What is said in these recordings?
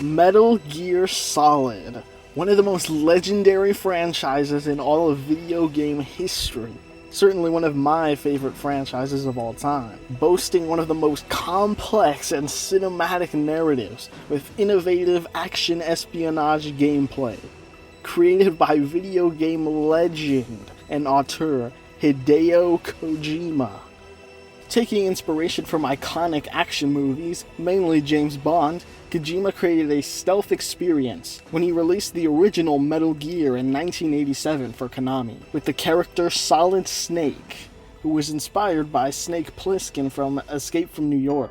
Metal Gear Solid, one of the most legendary franchises in all of video game history. Certainly one of my favorite franchises of all time, boasting one of the most complex and cinematic narratives with innovative action espionage gameplay. Created by video game legend and auteur Hideo Kojima. Taking inspiration from iconic action movies, mainly James Bond, Kojima created a stealth experience when he released the original Metal Gear in 1987 for Konami, with the character Solid Snake, who was inspired by Snake Plissken from Escape from New York.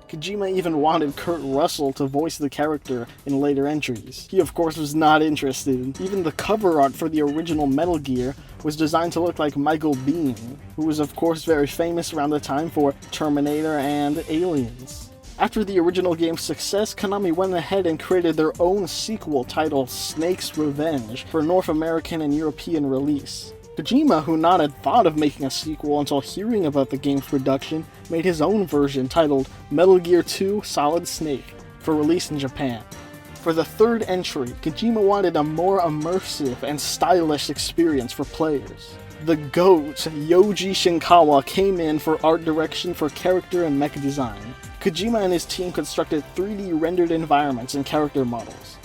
Kojima even wanted Kurt Russell to voice the character in later entries. He of course was not interested. Even the cover art for the original Metal Gear was designed to look like Michael Biehn, who was of course very famous around the time for Terminator and Aliens. After the original game's success, Konami went ahead and created their own sequel titled Snake's Revenge for North American and European release. Kojima, who not had thought of making a sequel until hearing about the game's production, made his own version titled Metal Gear 2 Solid Snake for release in Japan. For the third entry, Kojima wanted a more immersive and stylish experience for players. The GOAT, Yoji Shinkawa, came in for art direction for character and mech design. Kojima and his team constructed 3D rendered environments and character models.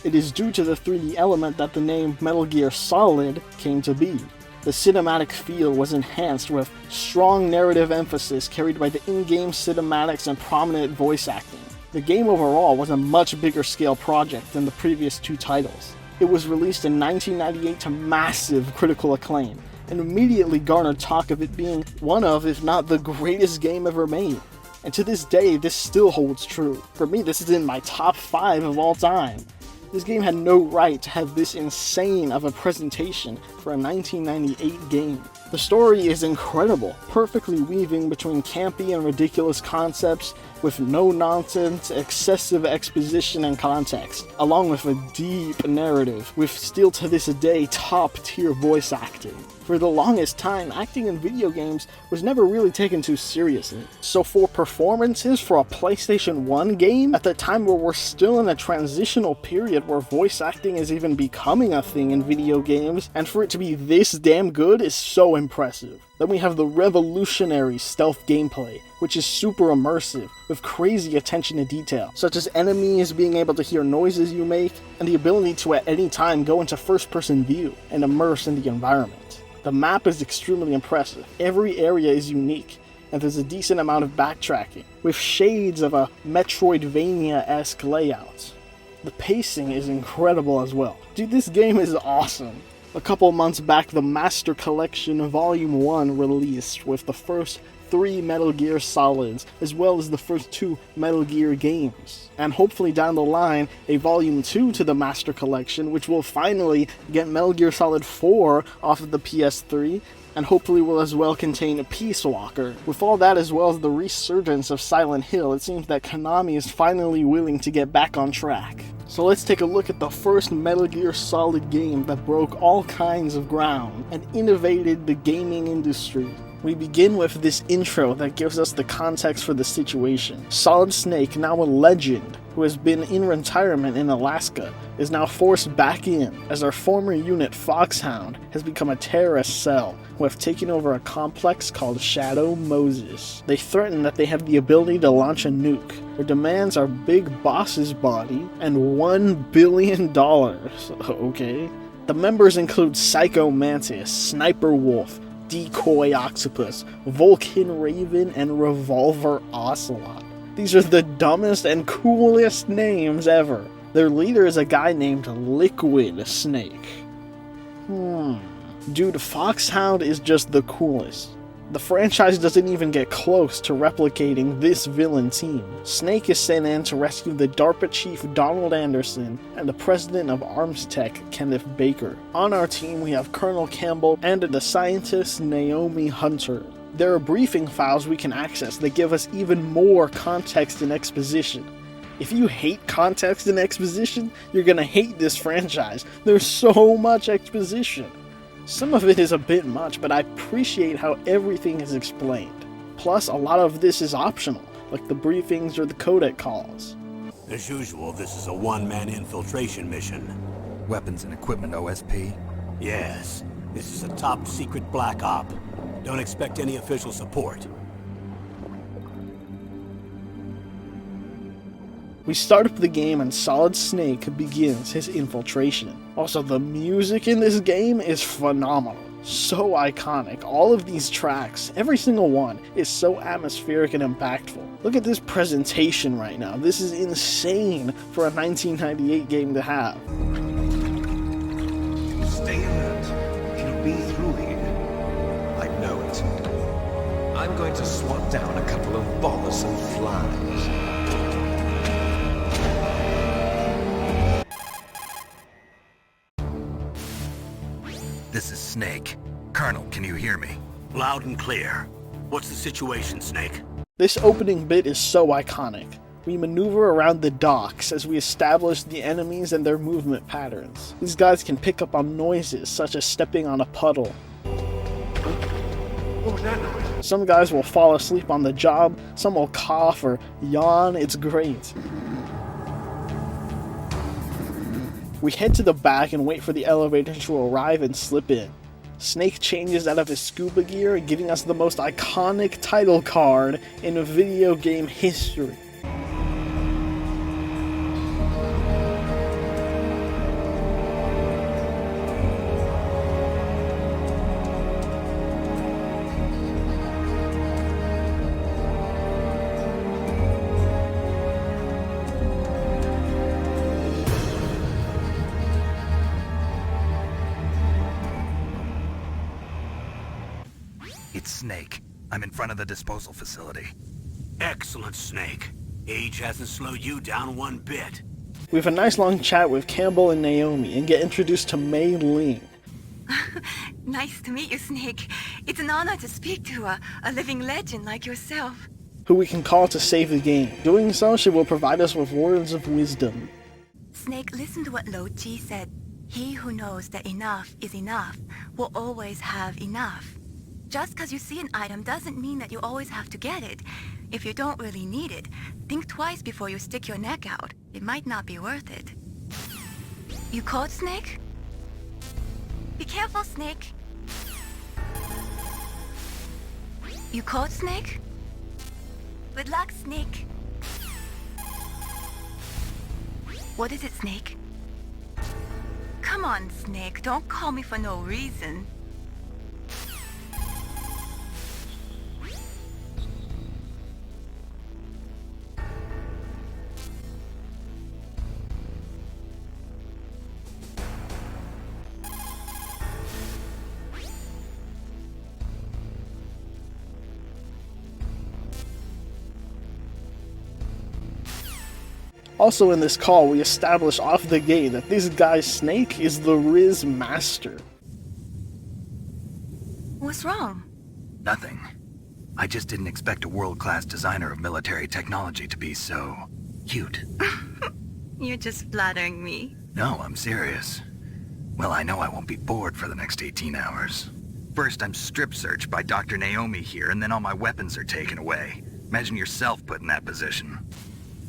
It is due to the 3D element that the name Metal Gear Solid came to be. The cinematic feel was enhanced with strong narrative emphasis carried by the in-game cinematics and prominent voice acting. The game overall was a much bigger scale project than the previous two titles. It was released in 1998 to massive critical acclaim, and immediately garnered talk of it being one of, if not the greatest game ever made. And to this day, this still holds true. For me, this is in my top 5 of all time. This game had no right to have this insane of a presentation for a 1998 game. The story is incredible, perfectly weaving between campy and ridiculous concepts with no-nonsense, excessive exposition and context, along with a deep narrative with still to this day top-tier voice acting. For the longest time, acting in video games was never really taken too seriously. So for performances for a PlayStation 1 game, at the time where we're still in a transitional period where voice acting is even becoming a thing in video games, and for it to be this damn good is so impressive. Then we have the revolutionary stealth gameplay, which is super immersive, with crazy attention to detail, such as enemies being able to hear noises you make, and the ability to at any time go into first-person view and immerse in the environment. The map is extremely impressive, every area is unique, and there's a decent amount of backtracking, with shades of a Metroidvania-esque layout. The pacing is incredible as well. Dude, this game is awesome. A couple months back, the Master Collection Volume 1 released with the first 3 Metal Gear Solids, as well as the first 2 Metal Gear games. And hopefully down the line, a Volume 2 to the Master Collection, which will finally get Metal Gear Solid 4 off of the PS3, and hopefully will as well contain Peace Walker. With all that as well as the resurgence of Silent Hill, it seems that Konami is finally willing to get back on track. So let's take a look at the first Metal Gear Solid game that broke all kinds of ground and innovated the gaming industry. We begin with this intro that gives us the context for the situation. Solid Snake, now a legend, who has been in retirement in Alaska, is now forced back in, as our former unit Foxhound has become a terrorist cell, who have taken over a complex called Shadow Moses. They threaten that they have the ability to launch a nuke. Their demands are Big Boss's body and $1 billion. Okay. The members include Psycho Mantis, Sniper Wolf, Decoy Octopus, Vulcan Raven, and Revolver Ocelot. These are the dumbest and coolest names ever. Their leader is a guy named Liquid Snake. Dude, Foxhound is just the coolest. The franchise doesn't even get close to replicating this villain team. Snake is sent in to rescue the DARPA chief Donald Anderson and the president of Arms Tech, Kenneth Baker. On our team we have Colonel Campbell and the scientist Naomi Hunter. There are briefing files we can access that give us even more context and exposition. If you hate context and exposition, you're gonna hate this franchise. There's so much exposition. Some of it is a bit much, but I appreciate how everything is explained. Plus, a lot of this is optional, like the briefings or the codec calls. As usual, this is a one-man infiltration mission. Weapons and equipment OSP? Yes, this is a top-secret black op. Don't expect any official support. We start up the game and Solid Snake begins his infiltration. Also, the music in this game is phenomenal. So iconic. All of these tracks, every single one, is so atmospheric and impactful. Look at this presentation right now. This is insane for a 1998 game to have. Stay alert. It'll be through here. I know it. I'm going to swat down a couple of bothersome flies. This is Snake. Colonel, can you hear me? Loud and clear. What's the situation, Snake? This opening bit is so iconic. We maneuver around the docks as we establish the enemies and their movement patterns. These guys can pick up on noises such as stepping on a puddle. What was that noise? Some guys will fall asleep on the job, some will cough or yawn. It's great. We head to the back and wait for the elevator to arrive and slip in. Snake changes out of his scuba gear, giving us the most iconic title card in video game history. It's Snake. I'm in front of the disposal facility. Excellent, Snake. Age hasn't slowed you down one bit. We have a nice long chat with Campbell and Naomi and get introduced to Mei Ling. Nice to meet you, Snake. It's an honor to speak to a living legend like yourself. Who we can call to save the game. Doing so, she will provide us with words of wisdom. Snake, listen to what Lo Ji said. He who knows that enough is enough will always have enough. Just because you see an item doesn't mean that you always have to get it. If you don't really need it, think twice before you stick your neck out. It might not be worth it. You caught, Snake? Be careful, Snake. You caught, Snake? Good luck, Snake. What is it, Snake? Come on, Snake. Don't call me for no reason. Also in this call, we establish off the gate that this guy Snake is the Riz Master. What's wrong? Nothing. I just didn't expect a world-class designer of military technology to be so cute. You're just flattering me. No, I'm serious. Well, I know I won't be bored for the next 18 hours. First, I'm strip searched by Dr. Naomi here, and then all my weapons are taken away. Imagine yourself put in that position.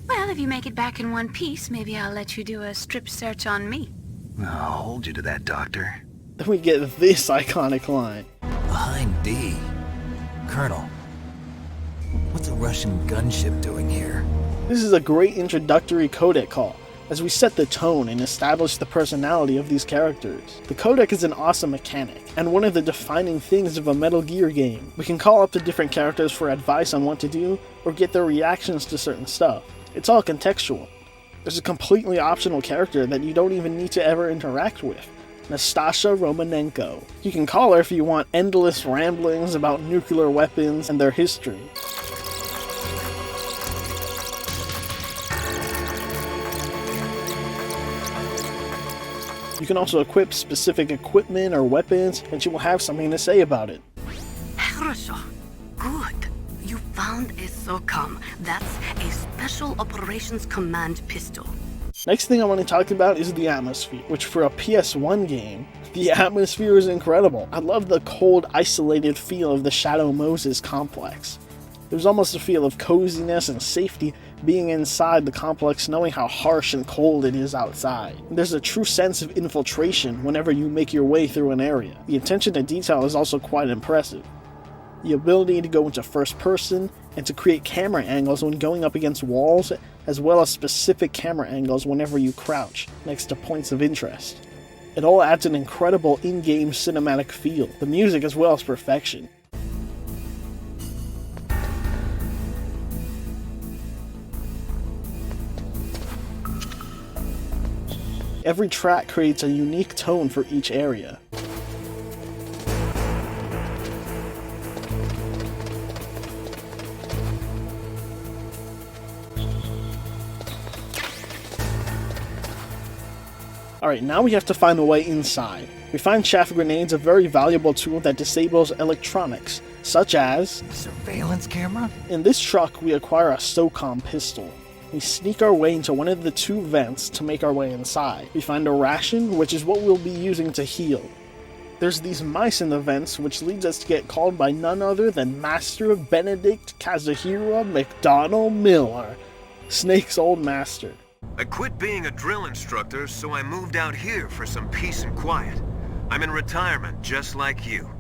Well, if you make it back in one piece, maybe I'll let you do a strip search on me. I'll hold you to that, Doctor. Then we get this iconic line. Behind D. Colonel, what's a Russian gunship doing here? This is a great introductory codec call, as we set the tone and establish the personality of these characters. The codec is an awesome mechanic, and one of the defining things of a Metal Gear game. We can call up the different characters for advice on what to do, or get their reactions to certain stuff. It's all contextual. There's a completely optional character that you don't even need to ever interact with. Nastasha Romanenko. You can call her if you want endless ramblings about nuclear weapons and their history. You can also equip specific equipment or weapons, and she will have something to say about it. Good. You found a SOCOM. That's a Special Operations Command pistol. Next thing I want to talk about is the atmosphere, which for a PS1 game, the atmosphere is incredible. I love the cold, isolated feel of the Shadow Moses complex. There's almost a feel of coziness and safety being inside the complex knowing how harsh and cold it is outside. There's a true sense of infiltration whenever you make your way through an area. The attention to detail is also quite impressive. The ability to go into first person and to create camera angles when going up against walls, as well as specific camera angles whenever you crouch next to points of interest. It all adds an incredible in-game cinematic feel. The music as well as perfection. Every track creates a unique tone for each area. Alright, now we have to find a way inside. We find chaff grenades, a very valuable tool that disables electronics, such as Surveillance camera? in this truck we acquire a SOCOM pistol. We sneak our way into one of the two vents to make our way inside. We find a ration, which is what we'll be using to heal. There's these mice in the vents, which leads us to get called by none other than Master Benedict Kazuhira McDonald Miller, Snake's old master. I quit being a drill instructor, so I moved out here for some peace and quiet. I'm in retirement, just like you.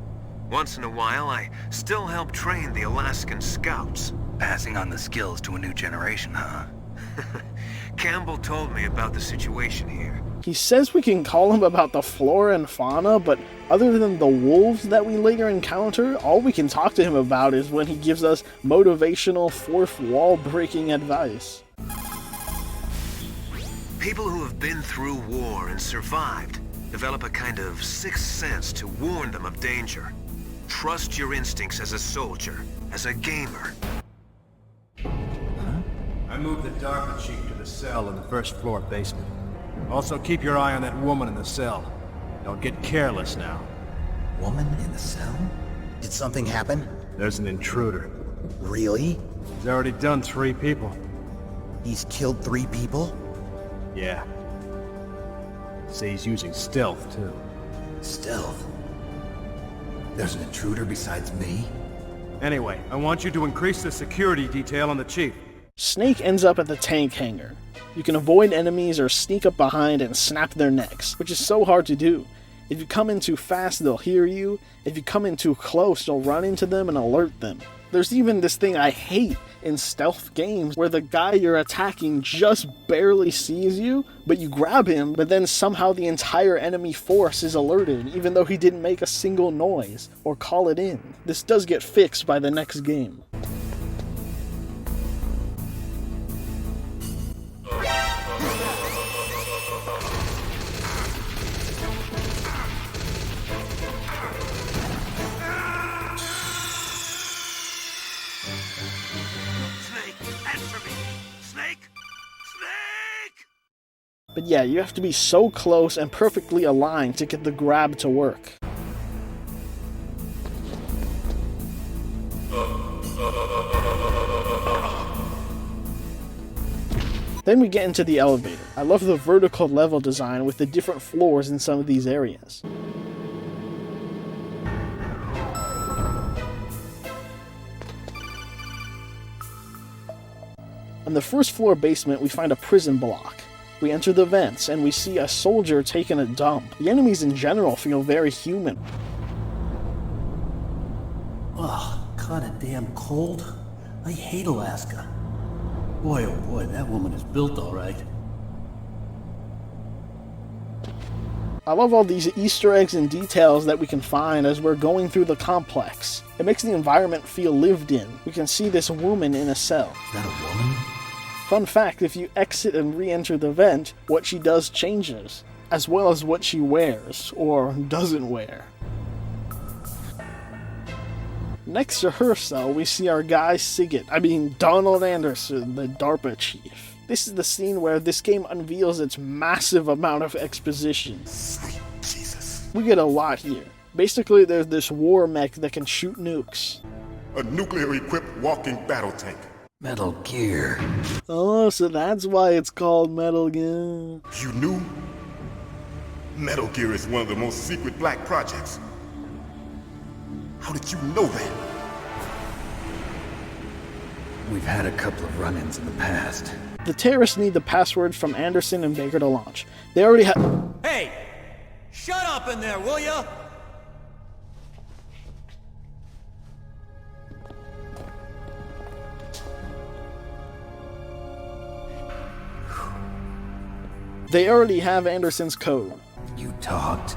Once in a while, I still help train the Alaskan Scouts. Passing on the skills to a new generation, huh? Campbell told me about the situation here. He says we can call him about the flora and fauna, but other than the wolves that we later encounter, all we can talk to him about is when he gives us motivational fourth wall breaking advice. People who have been through war and survived develop a kind of sixth sense to warn them of danger. Trust your instincts as a soldier, as a gamer. I moved the DARPA chief to the cell in the first floor basement. Also keep your eye on that woman in the cell. Don't get careless now. Woman in the cell? Did something happen? There's an intruder. Really? He's already done 3 people. He's killed 3 people? Yeah. Say he's using stealth, too. Stealth? There's an intruder besides me? Anyway, I want you to increase the security detail on the chief. Snake ends up at the tank hangar. You can avoid enemies or sneak up behind and snap their necks, which is so hard to do. If you come in too fast, they'll hear you. If you come in too close, you'll run into them and alert them. There's even this thing I hate in stealth games where the guy you're attacking just barely sees you, but you grab him, but then somehow the entire enemy force is alerted, even though he didn't make a single noise or call it in. This does get fixed by the next game. But yeah, you have to be so close and perfectly aligned to get the grab to work. Then we get into the elevator. I love the vertical level design with the different floors in some of these areas. On the first floor basement, we find a prison block. We enter the vents, and we see a soldier taking a dump. The enemies in general feel very human. Ugh, kinda damn cold. I hate Alaska. Boy, oh boy, that woman is built all right. I love all these Easter eggs and details that we can find as we're going through the complex. It makes the environment feel lived in. We can see this woman in a cell. Is that a woman? Fun fact, if you exit and re-enter the vent, what she does changes, as well as what she wears, or doesn't wear. Next to her cell, we see our guy Donald Anderson, the DARPA chief. This is the scene where this game unveils its massive amount of exposition. Jesus. We get a lot here. Basically, there's this war mech that can shoot nukes. A nuclear-equipped walking battle tank. Metal Gear. Oh, so that's why it's called Metal Gear. You knew? Metal Gear is one of the most secret black projects. How did you know that? We've had a couple of run-ins in the past. The terrorists need the password from Anderson and Baker to launch. They already have. Hey! Shut up in there, will ya? They already have Anderson's code. You talked?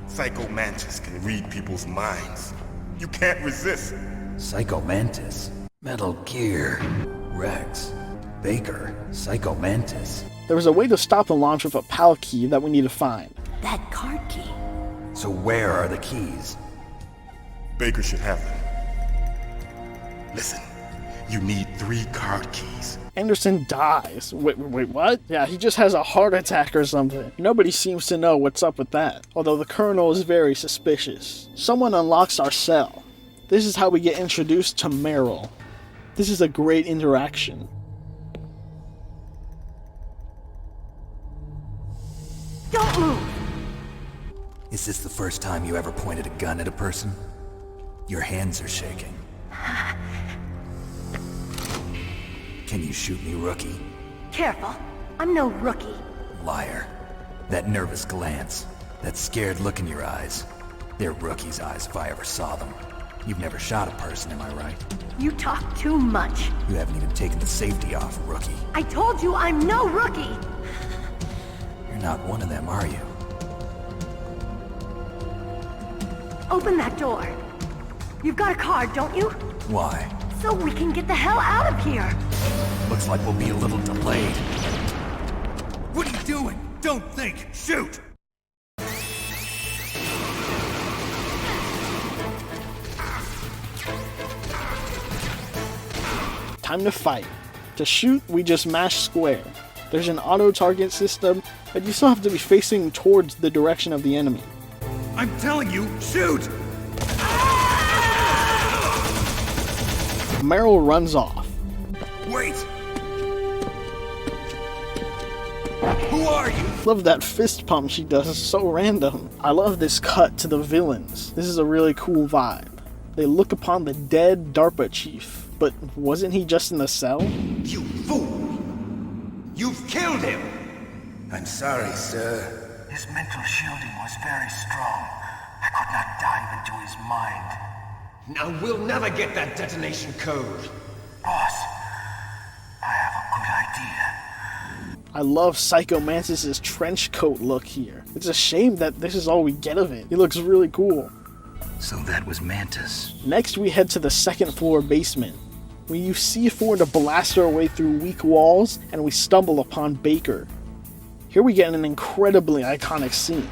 Psycho Mantis can read people's minds. You can't resist. Psycho Mantis? Metal Gear. Rex. Baker. Psycho Mantis. There was a way to stop the launch with a PAL key that we need to find. That card key. So where are the keys? Baker should have them. Listen, you need 3 card keys. Anderson dies. Wait, what? Yeah, he just has a heart attack or something. Nobody seems to know what's up with that, although the Colonel is very suspicious. Someone unlocks our cell. This is how we get introduced to Meryl. This is a great interaction. Don't move! Is this the first time you ever pointed a gun at a person? Your hands are shaking. Can you shoot me, rookie? Careful. I'm no rookie. Liar. That nervous glance. That scared look in your eyes. They're rookie's eyes if I ever saw them. You've never shot a person, am I right? You talk too much. You haven't even taken the safety off, rookie. I told you I'm no rookie! You're not one of them, are you? Open that door. You've got a card, don't you? Why? So we can get the hell out of here! Looks like we'll be a little delayed. What are you doing? Don't think! Shoot! Time to fight. To shoot, we just mash square. There's an auto-target system, but you still have to be facing towards the direction of the enemy. I'm telling you, shoot! Meryl runs off. Wait! Who are you? Love that fist pump she does, it's so random. I love this cut to the villains. This is a really cool vibe. They look upon the dead DARPA chief. But wasn't he just in the cell? You fool! You've killed him! I'm sorry, sir. His mental shielding was very strong. I could not dive into his mind. Now we'll never get that detonation code. Boss, I have a good idea. I love Psycho Mantis' trench coat look here. It's a shame that this is all we get of it. He looks really cool. So that was Mantis. Next we head to the second floor basement. We use C4 to blast our way through weak walls, and we stumble upon Baker. Here we get an incredibly iconic scene.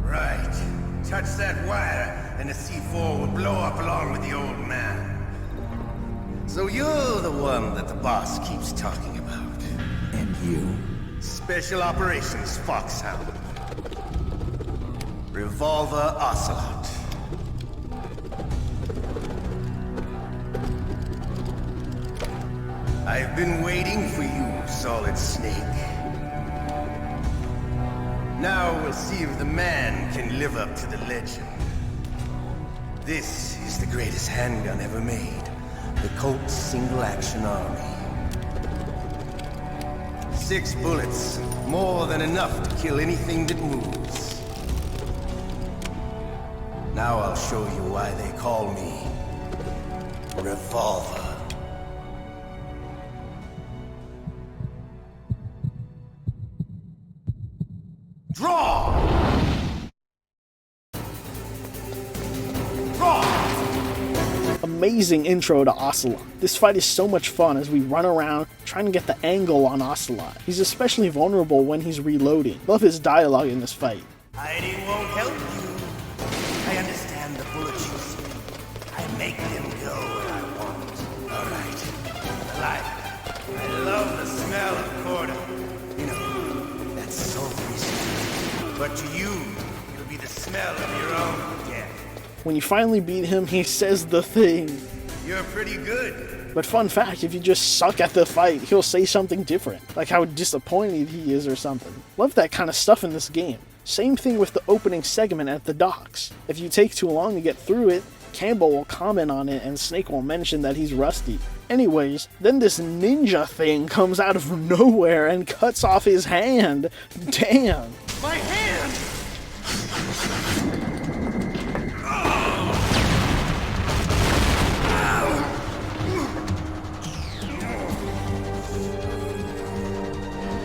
Right. Touch that wire, and the C4 will blow up along with the old man. So you're the one that the boss keeps talking about. And you? Special Operations Foxhound. Revolver Ocelot. I've been waiting for you, Solid Snake. Now we'll see if the man can live up to the legend. This is the greatest handgun ever made. The Colt Single Action Army. 6 bullets, more than enough to kill anything that moves. Now I'll show you why they call me Revolver. Draw! Amazing intro to Ocelot. This fight is so much fun as we run around trying to get the angle on Ocelot. He's especially vulnerable when he's reloading. Love his dialogue in this fight. Hiding won't help you. I understand the bullets you see. I make them go where I want. Alright. I love the smell of corda. You know, that sulfury smell. But to you, it'll be the smell of your own death. When you finally beat him, he says the thing. You're pretty good. But fun fact, if you just suck at the fight, he'll say something different. Like how disappointed he is or something. Love that kind of stuff in this game. Same thing with the opening segment at the docks. If you take too long to get through it, Campbell will comment on it and Snake will mention that he's rusty. Anyways, then this ninja thing comes out of nowhere and cuts off his hand. Damn. My hand!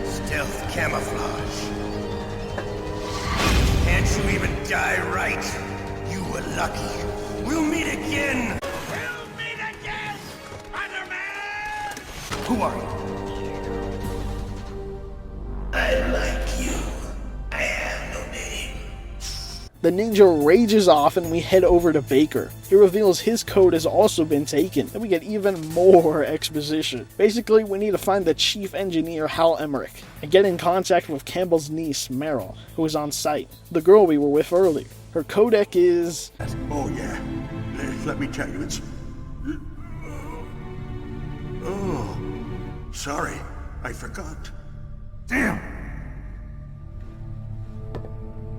Stealth camouflage. Can't you even die right? You were lucky. We'll meet again! We'll meet again, Spider-Man! Who are you? I like you. I have no name. The ninja rages off and we head over to Baker. He reveals his code has also been taken, and we get even more exposition. Basically, we need to find the chief engineer, Hal Emmerich, and get in contact with Campbell's niece, Meryl, who is on site, the girl we were with earlier. Her codec is... Oh, yeah. Let me tell you, it's... Oh, sorry. I forgot. Damn!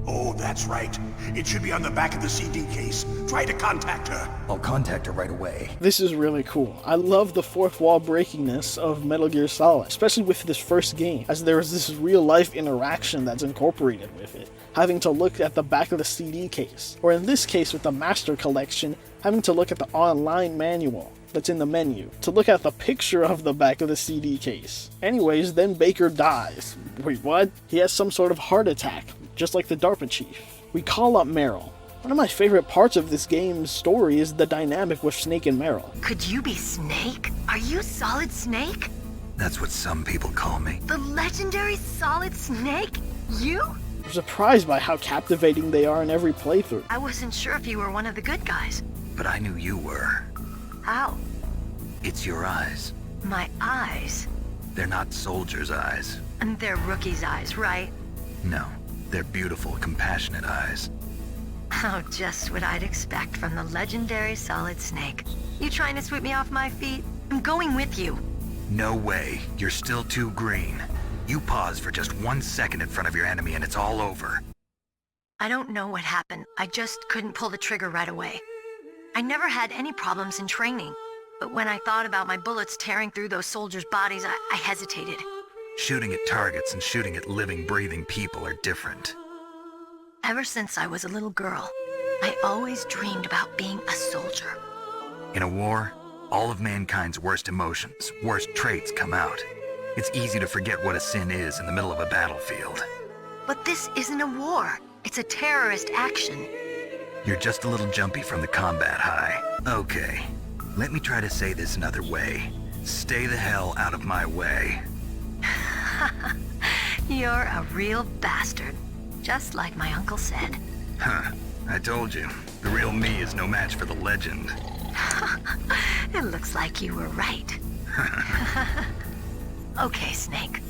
Oh, that's right. It should be on the back of the CD case. Try to contact her. I'll contact her right away. This is really cool. I love the fourth wall breakingness of Metal Gear Solid, especially with this first game, as there is this real life interaction that's incorporated with it. Having to look at the back of the CD case, or in this case with the Master Collection, having to look at the online manual that's in the menu, to look at the picture of the back of the CD case. Anyways, then Baker dies. Wait, what? He has some sort of heart attack, just like the DARPA chief. We call up Meryl. One of my favorite parts of this game's story is the dynamic with Snake and Meryl. Could you be Snake? Are you Solid Snake? That's what some people call me. The legendary Solid Snake? You? I'm surprised by how captivating they are in every playthrough. I wasn't sure if you were one of the good guys. But I knew you were. How? It's your eyes. My eyes? They're not soldiers' eyes. And they're rookies' eyes, right? No, they're beautiful, compassionate eyes. Oh, just what I'd expect from the legendary Solid Snake. You trying to sweep me off my feet? I'm going with you. No way. You're still too green. You pause for just 1 second in front of your enemy and it's all over. I don't know what happened. I just couldn't pull the trigger right away. I never had any problems in training. But when I thought about my bullets tearing through those soldiers' bodies, I hesitated. Shooting at targets and shooting at living, breathing people are different. Ever since I was a little girl, I always dreamed about being a soldier. In a war, all of mankind's worst emotions, worst traits come out. It's easy to forget what a sin is in the middle of a battlefield. But this isn't a war. It's a terrorist action. You're just a little jumpy from the combat high. Okay, let me try to say this another way. Stay the hell out of my way. You're a real bastard. Just like my uncle said. Huh, I told you. The real me is no match for the legend. It looks like you were right. Okay, Snake.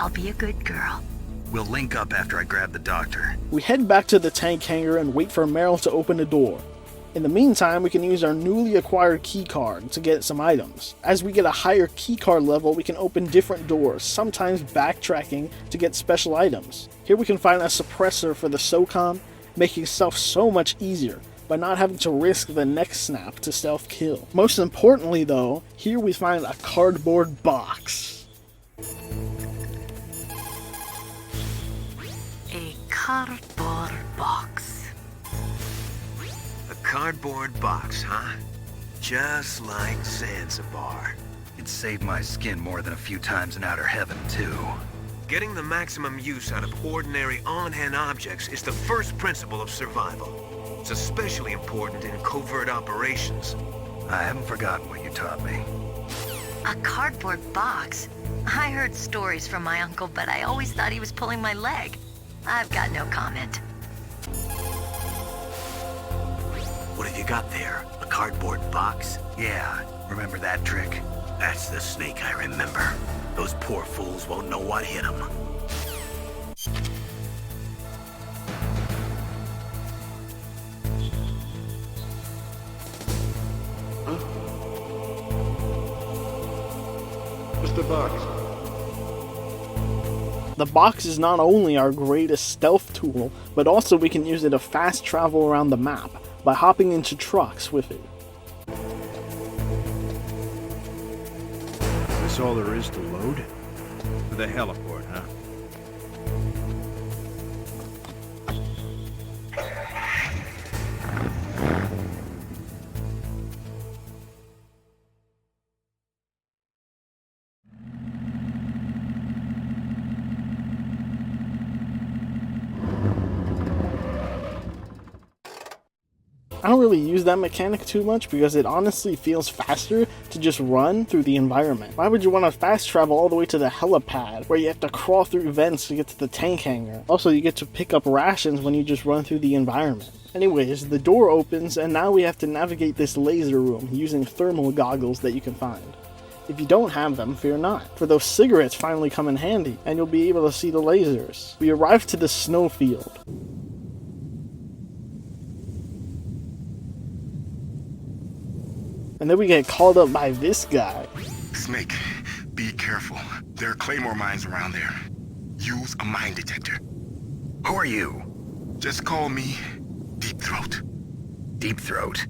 I'll be a good girl. We'll link up after I grab the doctor. We head back to the tank hangar and wait for Meryl to open the door. In the meantime, we can use our newly acquired keycard to get some items. As we get a higher keycard level, we can open different doors, sometimes backtracking to get special items. Here we can find a suppressor for the SOCOM, making stuff so much easier by not having to risk the neck snap to stealth kill. Most importantly though, here we find a cardboard box. A cardboard box. A cardboard box, huh? Just like Zanzibar. It saved my skin more than a few times in outer heaven, too. Getting the maximum use out of ordinary on-hand objects is the first principle of survival. It's especially important in covert operations. I haven't forgotten what you taught me. A cardboard box? I heard stories from my uncle, but I always thought he was pulling my leg. I've got no comment. What have you got there? A cardboard box? Yeah, remember that trick? That's the Snake I remember. Those poor fools won't know what hit them. Mr. Box. The box is not only our greatest stealth tool, but also we can use it to fast travel around the map by hopping into trucks with it. Is this all there is to load? For the heliport, huh? I don't really use that mechanic too much because it honestly feels faster to just run through the environment. Why would you want to fast travel all the way to the helipad where you have to crawl through vents to get to the tank hangar? Also, you get to pick up rations when you just run through the environment. Anyways, the door opens and now we have to navigate this laser room using thermal goggles that you can find. If you don't have them, fear not, for those cigarettes finally come in handy and you'll be able to see the lasers. We arrive to the snowfield. And then we get called up by this guy. Snake, be careful. There are claymore mines around there. Use a mine detector. Who are you? Just call me Deep Throat. Deep Throat?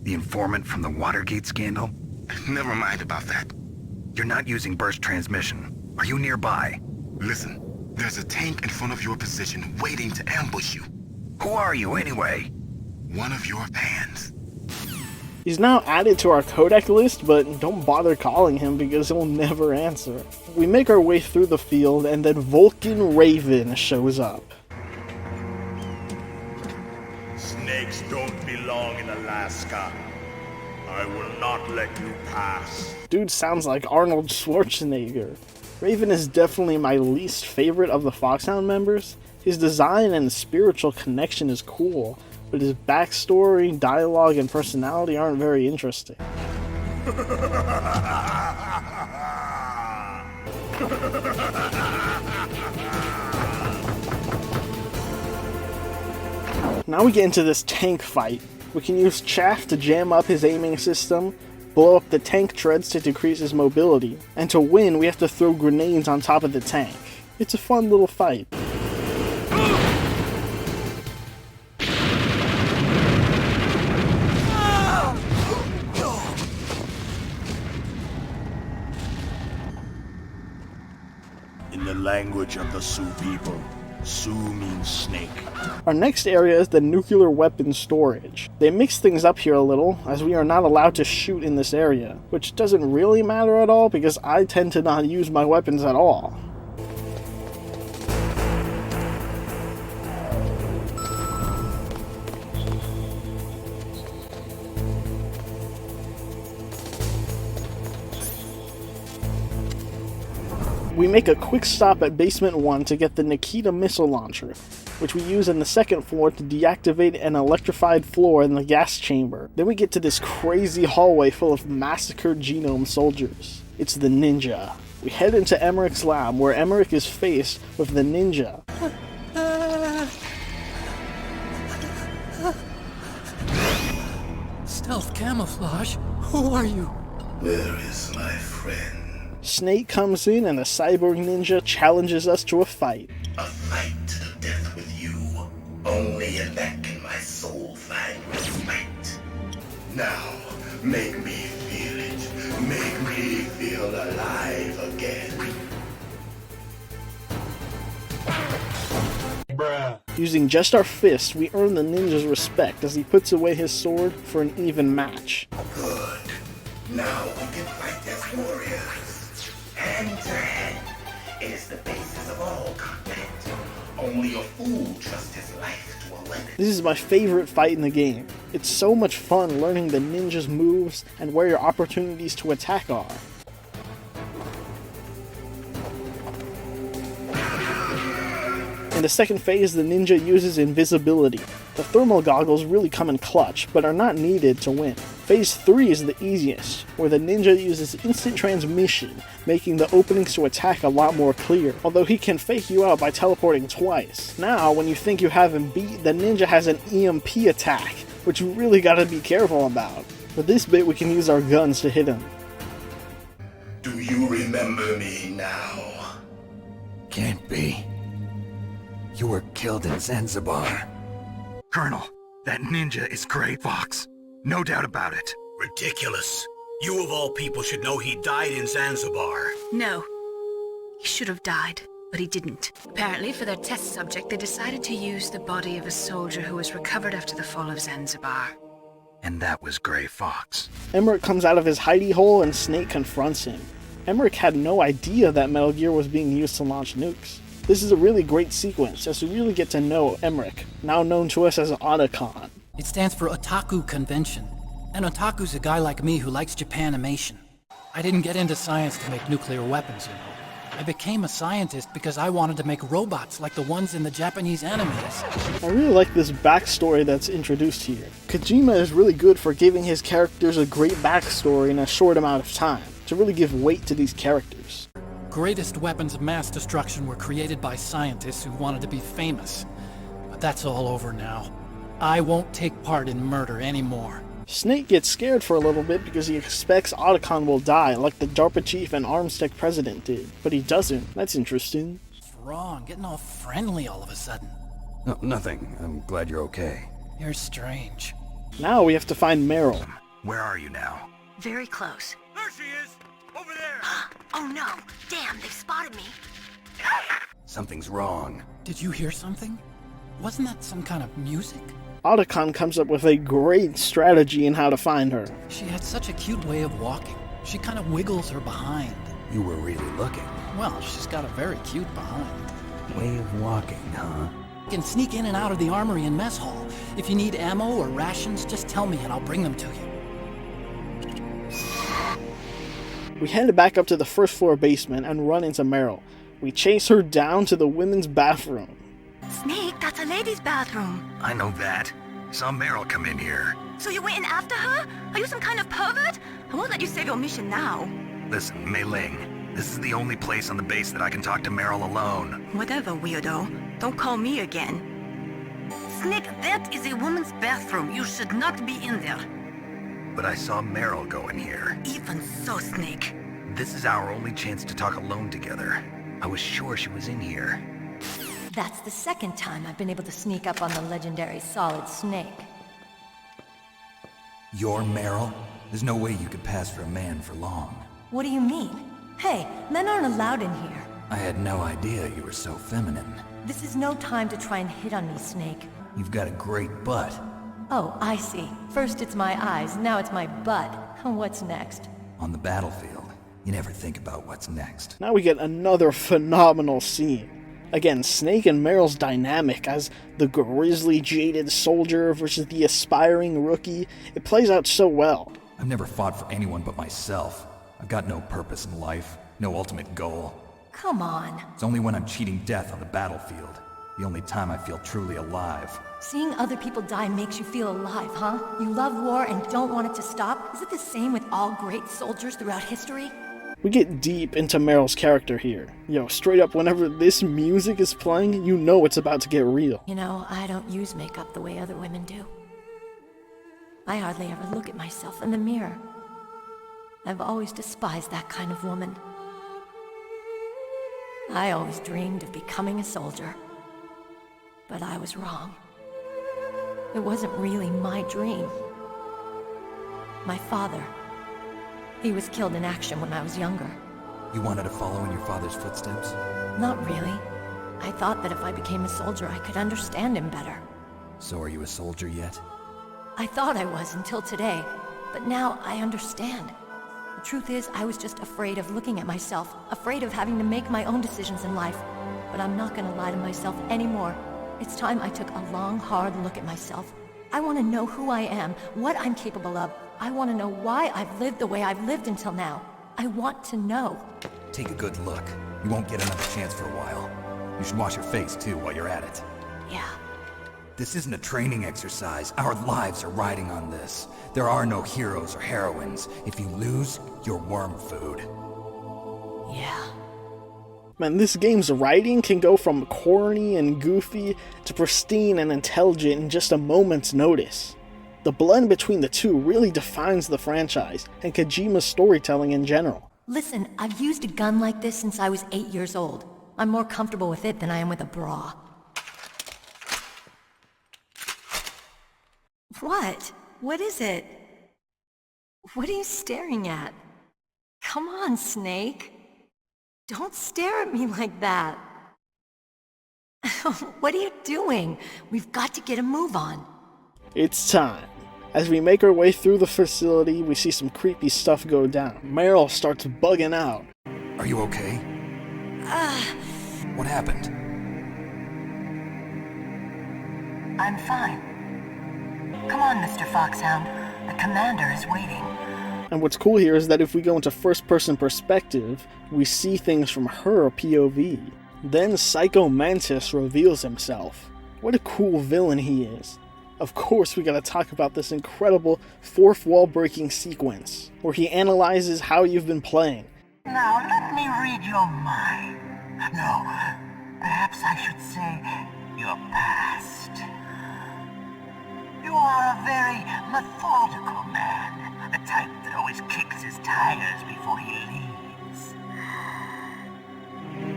The informant from the Watergate scandal? Never mind about that. You're not using burst transmission. Are you nearby? Listen, there's a tank in front of your position waiting to ambush you. Who are you anyway? One of your fans. He's now added to our codec list, but don't bother calling him because he'll never answer. We make our way through the field and then Vulcan Raven shows up. Snakes don't belong in Alaska. I will not let you pass. Dude sounds like Arnold Schwarzenegger. Raven is definitely my least favorite of the Foxhound members. His design and spiritual connection is cool, but his backstory, dialogue, and personality aren't very interesting. Now we get into this tank fight. We can use chaff to jam up his aiming system, blow up the tank treads to decrease his mobility, and to win we have to throw grenades on top of the tank. It's a fun little fight. In the language of the Sioux people, Sioux means snake. Our next area is the nuclear weapon storage. They mix things up here a little, as we are not allowed to shoot in this area, which doesn't really matter at all because I tend to not use my weapons at all. We make a quick stop at Basement 1 to get the Nikita missile launcher, which we use in the second floor to deactivate an electrified floor in the gas chamber. Then we get to this crazy hallway full of massacred genome soldiers. It's the Ninja. We head into Emmerich's lab, where Emmerich is faced with the Ninja. Stealth camouflage? Who are you? Where is my friend? Snake comes in and the cyborg ninja challenges us to a fight. A fight to the death with you. Only in that can my soul find respite. Now, make me feel it. Make me feel alive again. Bruh. Using just our fists, we earn the ninja's respect as he puts away his sword for an even match. Good. Now we can fight as warriors. Hand to hand. It is the basis of all combat. Only a fool trusts his life to a weapon. This is my favorite fight in the game. It's so much fun learning the ninja's moves and where your opportunities to attack are. In the second phase, the ninja uses invisibility. The thermal goggles really come in clutch, but are not needed to win. Phase 3 is the easiest, where the ninja uses instant transmission, making the openings to attack a lot more clear, although he can fake you out by teleporting twice. Now, when you think you have him beat, the ninja has an EMP attack, which you really gotta be careful about. For this bit, we can use our guns to hit him. Do you remember me now? Can't be. You were killed in Zanzibar. Colonel, that ninja is Gray Fox. No doubt about it. Ridiculous. You of all people should know he died in Zanzibar. No. He should have died, but he didn't. Apparently, for their test subject, they decided to use the body of a soldier who was recovered after the fall of Zanzibar. And that was Gray Fox. Emmerich comes out of his hidey hole and Snake confronts him. Emmerich had no idea that Metal Gear was being used to launch nukes. This is a really great sequence as we really get to know Emmerich, now known to us as Otacon. It stands for Otaku Convention. An otaku's a guy like me who likes Japanimation. I didn't get into science to make nuclear weapons, you know. I became a scientist because I wanted to make robots like the ones in the Japanese animes. I really like this backstory that's introduced here. Kojima is really good for giving his characters a great backstory in a short amount of time, to really give weight to these characters. Greatest weapons of mass destruction were created by scientists who wanted to be famous. But that's all over now. I won't take part in murder anymore. Snake gets scared for a little bit because he expects Otacon will die like the DARPA chief and Armstead president did, but he doesn't. That's interesting. What's wrong? Getting all friendly all of a sudden. No, nothing. I'm glad you're okay. You're strange. Now we have to find Meryl. Where are you now? Very close. There she is! Over there! Oh no! Damn, they've spotted me. Something's wrong. Did you hear something? Wasn't that some kind of music? Otacon comes up with a great strategy in how to find her. She had such a cute way of walking. She kind of wiggles her behind. You were really looking. Well, she's got a very cute behind. Way of walking, huh? You can sneak in and out of the armory and mess hall. If you need ammo or rations, just tell me and I'll bring them to you. We head back up to the first floor basement and run into Meryl. We chase her down to the women's bathroom. Snake, that's a ladies' bathroom. I know that. Saw Meryl come in here. So you went in after her? Are you some kind of pervert? I won't let you save your mission now. Listen, Mei Ling, this is the only place on the base that I can talk to Meryl alone. Whatever, weirdo. Don't call me again. Snake, that is a woman's bathroom. You should not be in there. But I saw Meryl go in here. Even so, Snake. This is our only chance to talk alone together. I was sure she was in here. That's the second time I've been able to sneak up on the legendary Solid Snake. You're Meryl? There's no way you could pass for a man for long. What do you mean? Hey, men aren't allowed in here. I had no idea you were so feminine. This is no time to try and hit on me, Snake. You've got a great butt. Oh, I see. First it's my eyes, now it's my butt. What's next? On the battlefield, you never think about what's next. Now we get another phenomenal scene. Again, Snake and Meryl's dynamic as the grizzly, jaded soldier versus the aspiring rookie, it plays out so well. I've never fought for anyone but myself. I've got no purpose in life, no ultimate goal. Come on. It's only when I'm cheating death on the battlefield. The only time I feel truly alive. Seeing other people die makes you feel alive, huh? You love war and don't want it to stop? Is it the same with all great soldiers throughout history? We get deep into Meryl's character here. Yo, straight up, whenever this music is playing, you know it's about to get real. You know, I don't use makeup the way other women do. I hardly ever look at myself in the mirror. I've always despised that kind of woman. I always dreamed of becoming a soldier. But I was wrong. It wasn't really my dream. My father, he was killed in action when I was younger. You wanted to follow in your father's footsteps? Not really. I thought that if I became a soldier, I could understand him better. So are you a soldier yet? I thought I was until today, but now I understand. The truth is, I was just afraid of looking at myself, afraid of having to make my own decisions in life. But I'm not gonna lie to myself anymore. It's time I took a long, hard look at myself. I want to know who I am, what I'm capable of. I want to know why I've lived the way I've lived until now. I want to know. Take a good look. You won't get another chance for a while. You should wash your face, too, while you're at it. Yeah. This isn't a training exercise. Our lives are riding on this. There are no heroes or heroines. If you lose, you're worm food. Yeah. Man, this game's writing can go from corny and goofy to pristine and intelligent in just a moment's notice. The blend between the two really defines the franchise and Kojima's storytelling in general. Listen, I've used a gun like this since I was 8 years old. I'm more comfortable with it than I am with a bra. What? What is it? What are you staring at? Come on, Snake. Don't stare at me like that. What are you doing? We've got to get a move on. It's time. As we make our way through the facility, we see some creepy stuff go down. Meryl starts bugging out. Are you okay? What happened? I'm fine. Come on, Mr. Foxhound. The commander is waiting. And what's cool here is that if we go into first-person perspective, we see things from her POV. Then Psycho Mantis reveals himself. What a cool villain he is. Of course, we gotta talk about this incredible fourth wall breaking sequence, where he analyzes how you've been playing. Now let me read your mind. No, perhaps I should say your past. You are a very methodical man, the type that always kicks his tires before he leaves.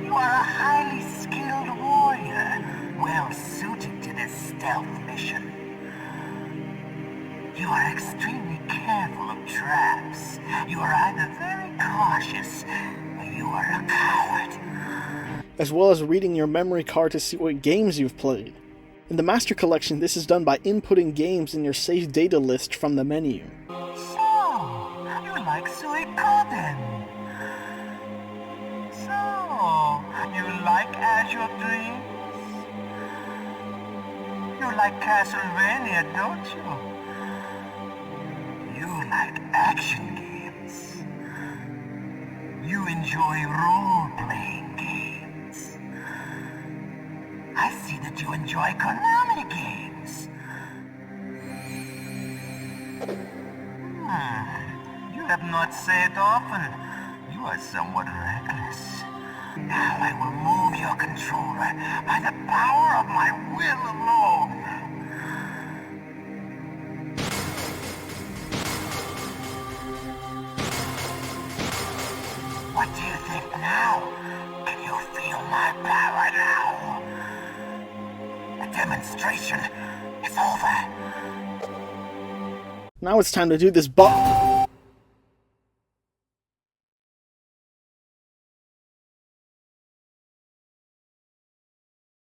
You are a highly skilled warrior, well suited to this stealth mission. You are extremely careful of traps. You are either very cautious, or you are a coward. As well as reading your memory card to see what games you've played. In the Master Collection, this is done by inputting games in your saved data list from the menu. So, you like Suikoden? So, you like Azure Dreams? You like Castlevania, don't you? You like action games. You enjoy role-playing games. I see that you enjoy Konami games. You have not said often. You are somewhat reckless. Now I will move your controller by the power of my will alone. What do you think now? Can you feel my power now? The demonstration is over. Now it's time to do this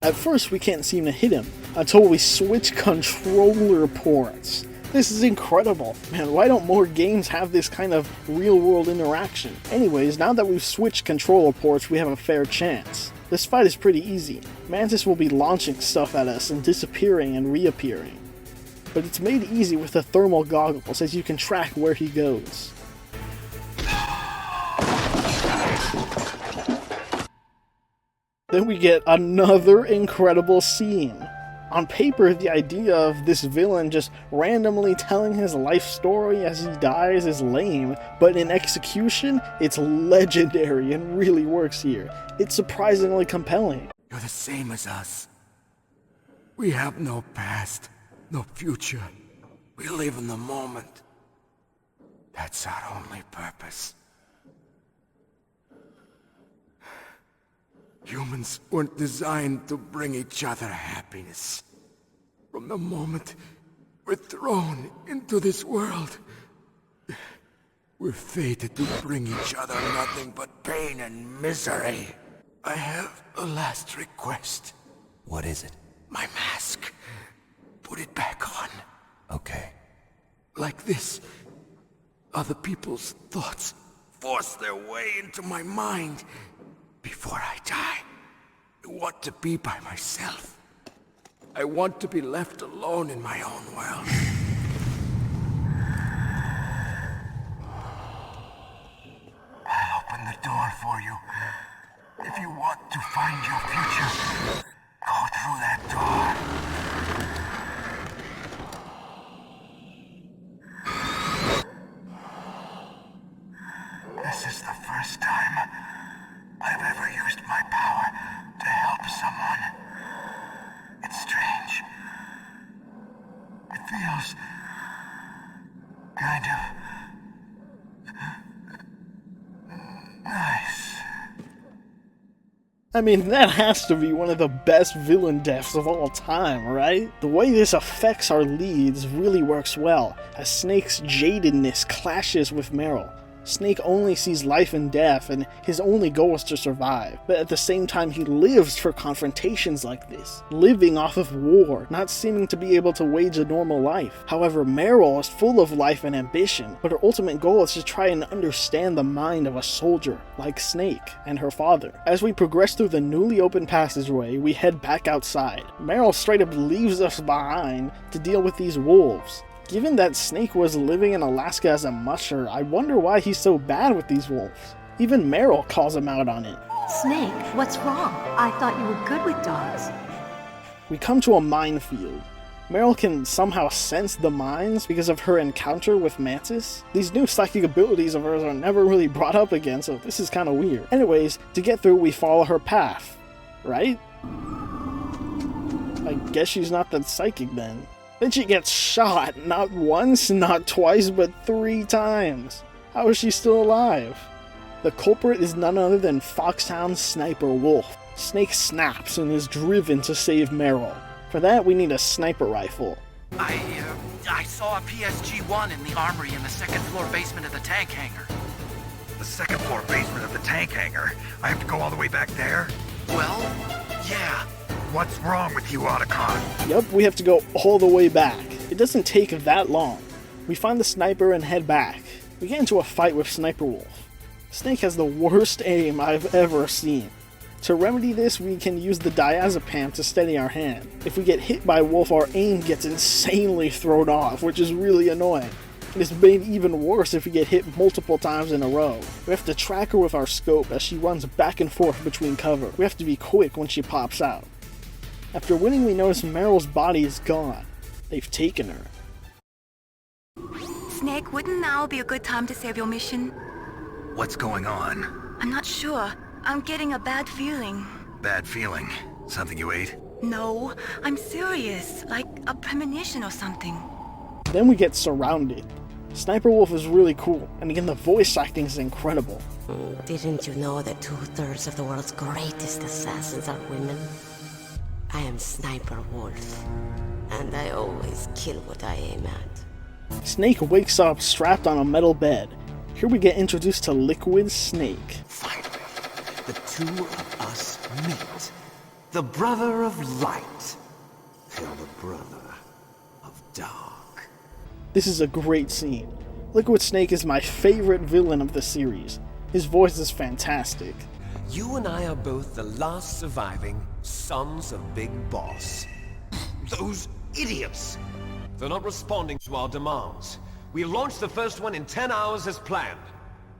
At first, we can't seem to hit him until we switch controller ports. This is incredible. Man, why don't more games have this kind of real-world interaction? Anyways, now that we've switched controller ports, we have a fair chance. This fight is pretty easy. Mantis will be launching stuff at us and disappearing and reappearing. But it's made easy with the thermal goggles, as you can track where he goes. Then we get another incredible scene. On paper, the idea of this villain just randomly telling his life story as he dies is lame, but in execution, it's legendary and really works here. It's surprisingly compelling. You're the same as us. We have no past, no future. We live in the moment. That's our only purpose. Humans weren't designed to bring each other happiness. From the moment we're thrown into this world, we're fated to bring each other nothing but pain and misery. I have a last request. What is it? My mask. Put it back on. Okay. Like this, other people's thoughts force their way into my mind. Before I die, I want to be by myself. I want to be left alone in my own world. I'll open the door for you. If you want to find your future, go through that door. This is the first time I've ever used my power to help someone. It's strange. It feels kind of nice. I mean, that has to be one of the best villain deaths of all time, right? The way this affects our leads really works well, as Snake's jadedness clashes with Meryl. Snake only sees life and death, and his only goal is to survive. But at the same time, he lives for confrontations like this, living off of war, not seeming to be able to wage a normal life. However, Meryl is full of life and ambition, but her ultimate goal is to try and understand the mind of a soldier, like Snake and her father. As we progress through the newly opened passageway, we head back outside. Meryl straight up leaves us behind to deal with these wolves. Given that Snake was living in Alaska as a musher, I wonder why he's so bad with these wolves. Even Meryl calls him out on it. Snake, what's wrong? I thought you were good with dogs. We come to a minefield. Meryl can somehow sense the mines because of her encounter with Mantis. These new psychic abilities of hers are never really brought up again, so this is kinda weird. Anyways, to get through, we follow her path, right? I guess she's not that psychic then. Then she gets shot, not once, not twice, but 3 times. How is she still alive? The culprit is none other than Foxhound Sniper Wolf. Snake snaps and is driven to save Meryl. For that, we need a sniper rifle. I saw a PSG-1 in the armory in the second floor basement of the tank hangar. The second floor basement of the tank hangar? I have to go all the way back there? Well, yeah. What's wrong with you, Otacon? Yup, we have to go all the way back. It doesn't take that long. We find the sniper and head back. We get into a fight with Sniper Wolf. Snake has the worst aim I've ever seen. To remedy this, we can use the diazepam to steady our hand. If we get hit by Wolf, our aim gets insanely thrown off, which is really annoying. And it's made even worse if we get hit multiple times in a row. We have to track her with our scope as she runs back and forth between cover. We have to be quick when she pops out. After winning, we notice Meryl's body is gone. They've taken her. Snake, wouldn't now be a good time to save your mission? What's going on? I'm not sure. I'm getting a bad feeling. Bad feeling? Something you ate? No, I'm serious. Like a premonition or something. Then we get surrounded. Sniper Wolf is really cool, and again the voice acting is incredible. Didn't you know that 2/3 of the world's greatest assassins are women? I am Sniper Wolf, and I always kill what I aim at. Snake wakes up strapped on a metal bed. Here we get introduced to Liquid Snake. Finally, the two of us meet. The brother of light and the brother of dark. This is a great scene. Liquid Snake is my favorite villain of the series. His voice is fantastic. You and I are both the last surviving sons of Big Boss. Those idiots! They're not responding to our demands. We launched the first one in 10 hours as planned.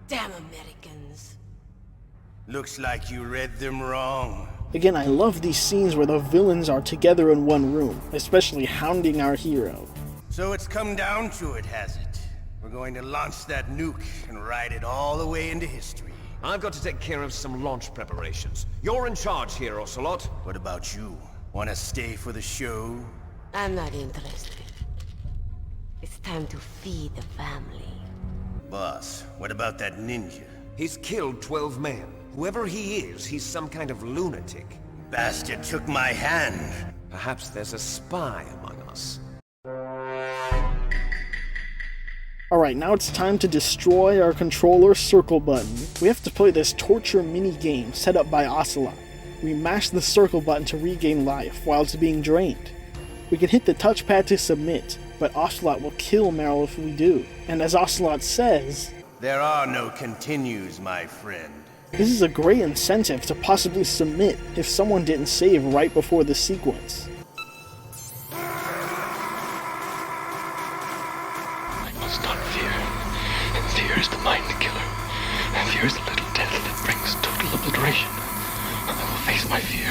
Damn Americans. Looks like you read them wrong. Again, I love these scenes where the villains are together in one room, especially hounding our hero. So it's come down to it, has it? We're going to launch that nuke and ride it all the way into history. I've got to take care of some launch preparations. You're in charge here, Ocelot. What about you? Want to stay for the show? I'm not interested. It's time to feed the family. Boss, what about that ninja? He's killed 12 men. Whoever he is, he's some kind of lunatic. Bastard took my hand. Perhaps there's a spy among us. Alright, now it's time to destroy our controller's circle button. We have to play this torture mini-game set up by Ocelot. We mash the circle button to regain life while it's being drained. We can hit the touchpad to submit, but Ocelot will kill Meryl if we do. And as Ocelot says, there are no continues, my friend. This is a great incentive to possibly submit if someone didn't save right before the sequence. Not fear. Fear is the mind killer. Fear is the little death that brings total obliteration. I will face my fear.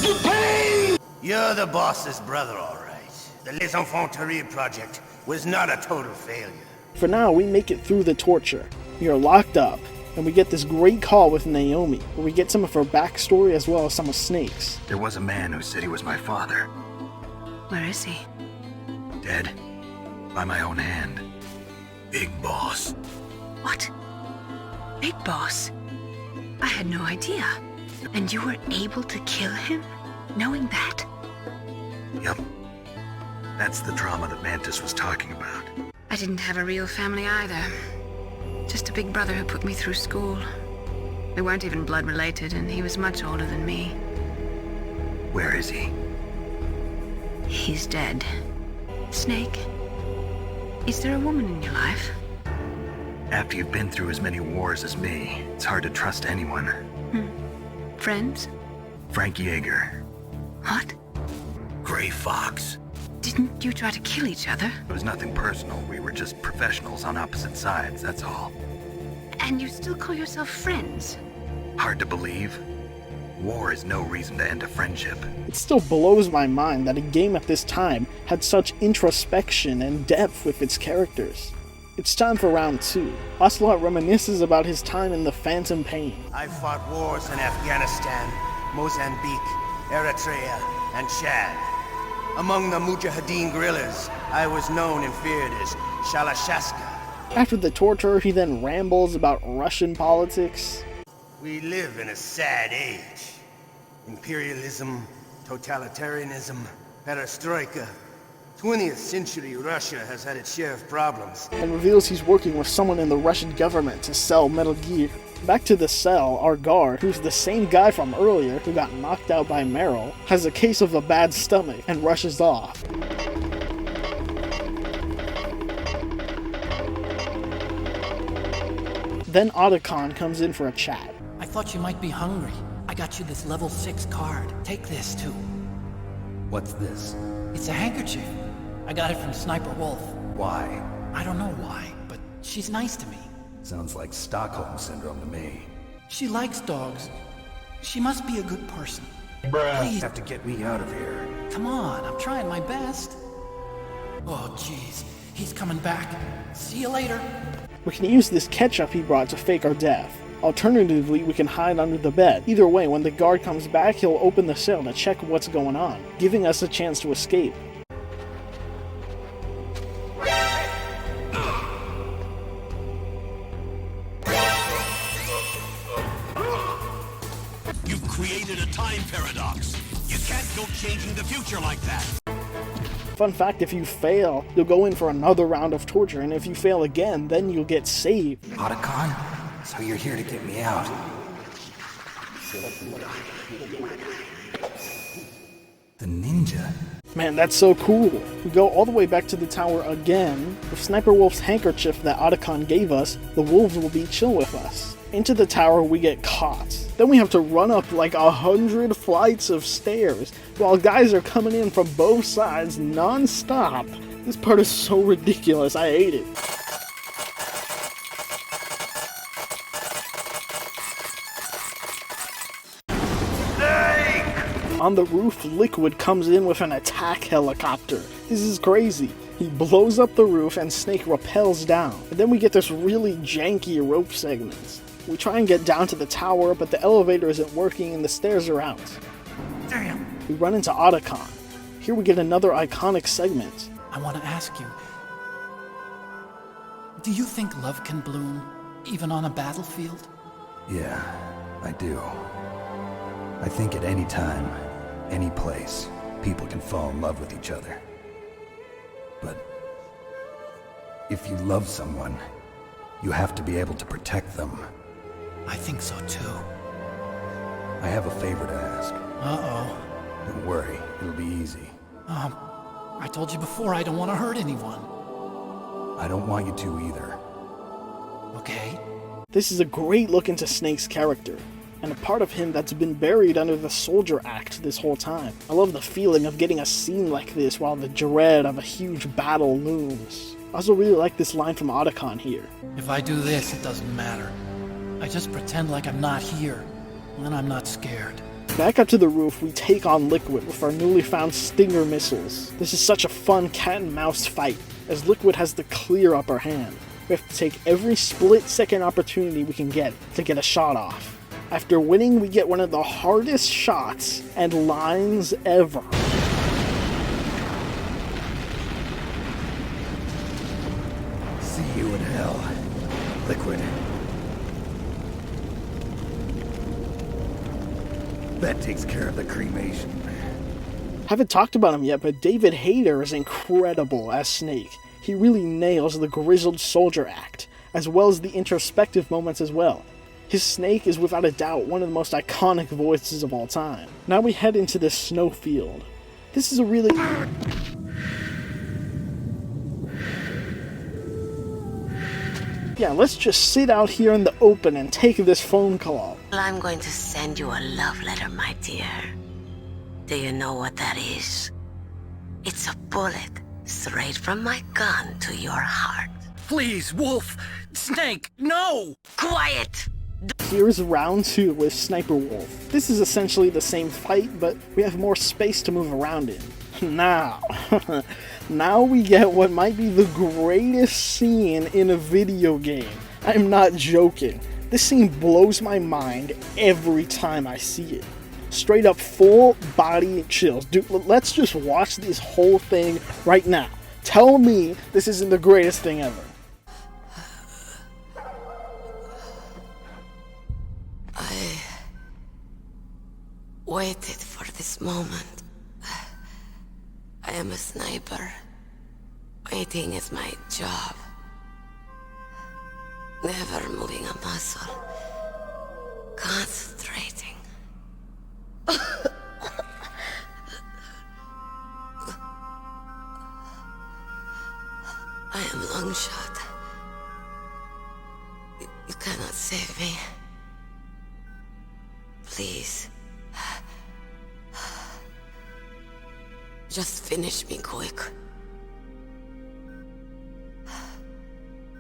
The pain! You're the boss's brother, all right. The Les Enfants Terribles project was not a total failure. For now, we make it through the torture. We are locked up, and we get this great call with Naomi, where we get some of her backstory as well as some of Snake's. There was a man who said he was my father. Where is he? Dead. By my own hand. Big Boss. What? Big Boss? I had no idea. And you were able to kill him? Knowing that? Yep. That's the trauma that Mantis was talking about. I didn't have a real family either. Just a big brother who put me through school. We weren't even blood related, and he was much older than me. Where is he? He's dead. Snake, is there a woman in your life? After you've been through as many wars as me, it's hard to trust anyone. Friends? Frank Yeager. What? Gray Fox. Didn't you try to kill each other? It was nothing personal. We were just professionals on opposite sides, that's all. And you still call yourself friends? Hard to believe. War is no reason to end a friendship. It still blows my mind that a game at this time had such introspection and depth with its characters. It's time for round 2. Ocelot reminisces about his time in the Phantom Pain. I fought wars in Afghanistan, Mozambique, Eritrea, and Chad. Among the Mujahideen guerrillas, I was known and feared as Shalashashka. After the torture, he then rambles about Russian politics. We live in a sad age. Imperialism, totalitarianism, perestroika. 20th century Russia has had its share of problems. And reveals he's working with someone in the Russian government to sell Metal Gear. Back to the cell, our guard, who's the same guy from earlier who got knocked out by Meryl, has a case of a bad stomach and rushes off. Then Otacon comes in for a chat. I thought you might be hungry. I got you this level 6 card. Take this, too. What's this? It's a handkerchief. I got it from Sniper Wolf. Why? I don't know why, but she's nice to me. Sounds like Stockholm Syndrome to me. She likes dogs. She must be a good person. Please. You have to get me out of here. Come on, I'm trying my best. Oh, jeez. He's coming back. See you later. We can use this ketchup he brought to fake our death. Alternatively, we can hide under the bed. Either way, when the guard comes back, he'll open the cell to check what's going on, giving us a chance to escape. You've created a time paradox. You can't go changing the future like that. Fun fact, if you fail, you'll go in for another round of torture, and if you fail again, then you'll get saved. Otacon? So you're here to get me out. The ninja? Man, that's so cool. We go all the way back to the tower again. With Sniper Wolf's handkerchief that Otacon gave us, the wolves will be chill with us. Into the tower, we get caught. Then we have to run up like 100 flights of stairs, while guys are coming in from both sides non-stop. This part is so ridiculous, I hate it. On the roof, Liquid comes in with an attack helicopter. This is crazy. He blows up the roof and Snake rappels down. And then we get this really janky rope segment. We try and get down to the tower, but the elevator isn't working and the stairs are out. Damn. We run into Otacon. Here we get another iconic segment. I want to ask you, do you think love can bloom, even on a battlefield? Yeah, I do. I think at any time, any place, people can fall in love with each other. But if you love someone, you have to be able to protect them. I think so too. I have a favor to ask. Uh-oh. Don't worry, it'll be easy. I told you before I don't want to hurt anyone. I don't want you to either. Okay. This is a great look into Snake's character, and a part of him that's been buried under the soldier act this whole time. I love the feeling of getting a scene like this while the dread of a huge battle looms. I also really like this line from Otacon here. If I do this, it doesn't matter. I just pretend like I'm not here, and then I'm not scared. Back up to the roof, we take on Liquid with our newly found Stinger missiles. This is such a fun cat and mouse fight, as Liquid has the clear upper hand. We have to take every split-second opportunity we can get to get a shot off. After winning, we get one of the hardest shots and lines ever. See you in hell, Liquid. That takes care of the cremation. Haven't talked about him yet, but David Hayter is incredible as Snake. He really nails the grizzled soldier act, as well as the introspective moments as well. His Snake is without a doubt one of the most iconic voices of all time. Now we head into this snowfield. This is a really... Yeah, let's just sit out here in the open and take this phone call. Well, I'm going to send you a love letter, my dear. Do you know what that is? It's a bullet straight from my gun to your heart. Please, Wolf! Snake, no! Quiet! Here's round 2 with Sniper Wolf. This is essentially the same fight, but we have more space to move around in. Now we get what might be the greatest scene in a video game. I'm not joking. This scene blows my mind every time I see it. Straight up full body chills. Dude, let's just watch this whole thing right now. Tell me this isn't the greatest thing ever. I waited for this moment. I am a sniper. Waiting is my job. Never moving a muscle. Concentrating. I am long shot. You cannot save me. Please. Just finish me quick.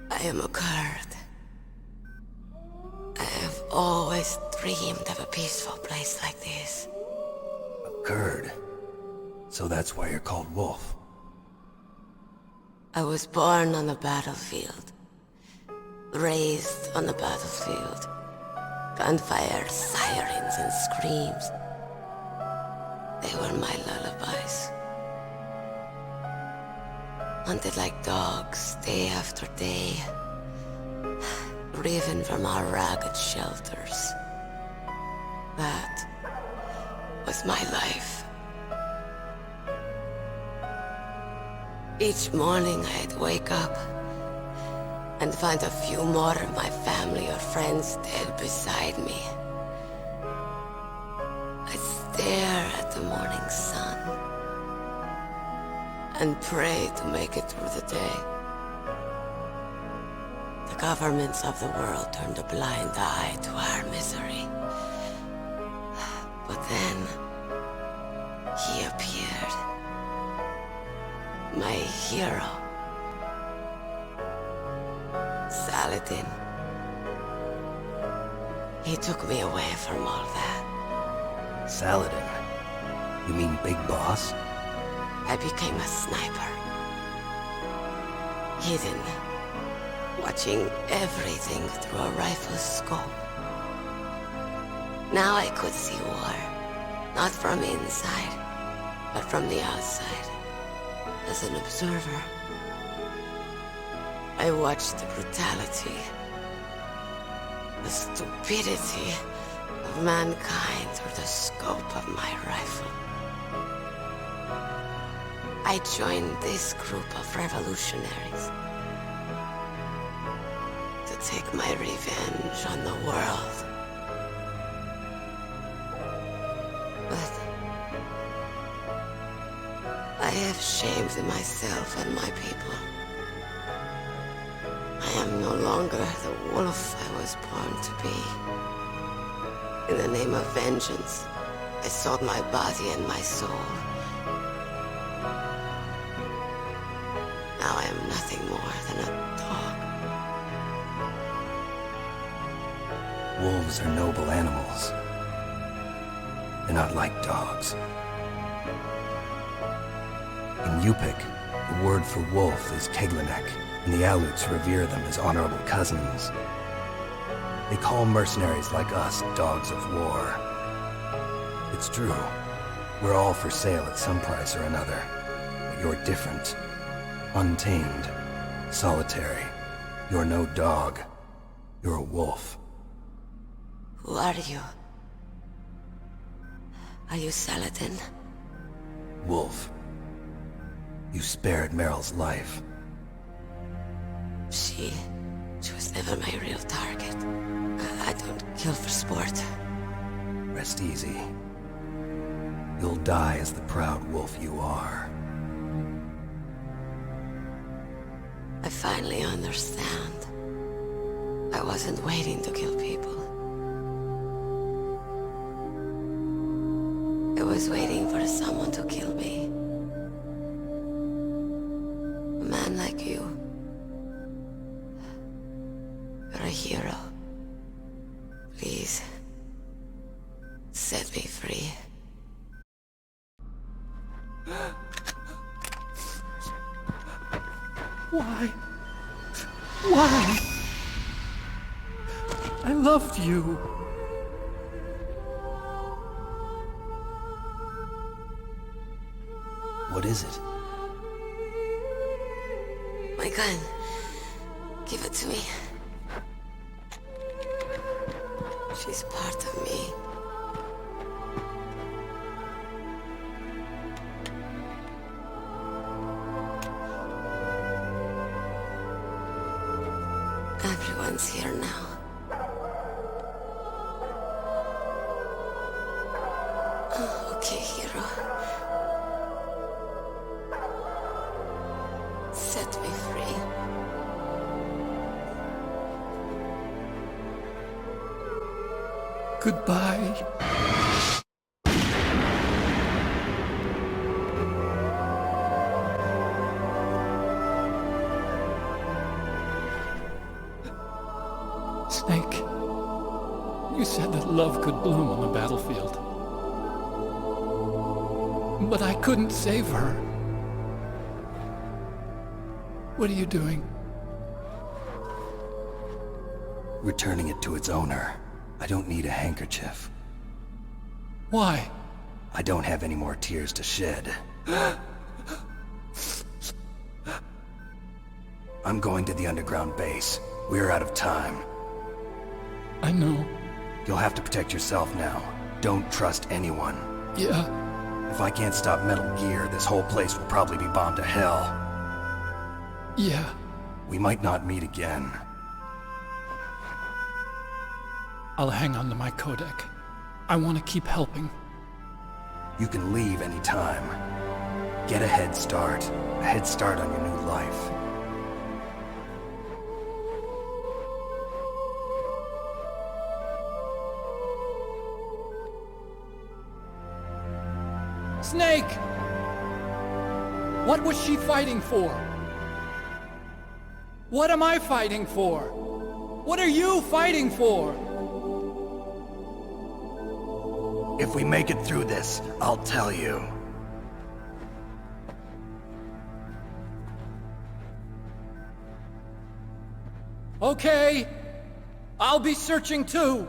I am a Kurd. I have always dreamed of a peaceful place like this. A Kurd? So that's why you're called Wolf. I was born on the battlefield. Raised on the battlefield. Gunfire, sirens, and screams. They were my lullabies. Hunted like dogs, day after day. Driven from our ragged shelters. That was my life. Each morning I'd wake up and find a few more of my family or friends dead beside me. I'd stare at the morning sun and pray to make it through the day. The governments of the world turned a blind eye to our misery. But then, he appeared. My hero. Saladin. He took me away from all that. Saladin? You mean Big Boss? I became a sniper. Hidden. Watching everything through a rifle's scope. Now I could see war. Not from inside, but from the outside. As an observer. I watched the brutality, the stupidity of mankind through the scope of my rifle. I joined this group of revolutionaries to take my revenge on the world. But I have shamed myself and my people. I am no longer the wolf I was born to be. In the name of vengeance, I sold my body and my soul. Now I am nothing more than a dog. Wolves are noble animals. They're not like dogs. In Yupik, the word for wolf is Keglenek, and the Aleuts revere them as honorable cousins. They call mercenaries like us dogs of war. It's true. We're all for sale at some price or another. But you're different. Untamed. Solitary. You're no dog. You're a wolf. Who are you? Are you Saladin? Wolf, you spared Meryl's life. She was never my real target. I don't kill for sport. Rest easy. You'll die as the proud wolf you are. I finally understand. I wasn't waiting to kill people. I was waiting for someone to kill me. A man like you. You're a hero. Please, set me free. Why? Why? I loved you. What is it? My gun. Give it to me. She's part of me. Everyone's here now. Oh, okay, hero. Set me free. Goodbye. Snake, you said that love could bloom on the battlefield. But I couldn't save her. What are you doing? Returning it to its owner. I don't need a handkerchief. Why? I don't have any more tears to shed. I'm going to the underground base. We're out of time. I know. You'll have to protect yourself now. Don't trust anyone. Yeah. If I can't stop Metal Gear, this whole place will probably be bombed to hell. Yeah. We might not meet again. I'll hang on to my codec. I want to keep helping. You can leave anytime. Get a head start. A head start on your new life. Snake! What was she fighting for? What am I fighting for? What are you fighting for? If we make it through this, I'll tell you. Okay. I'll be searching too.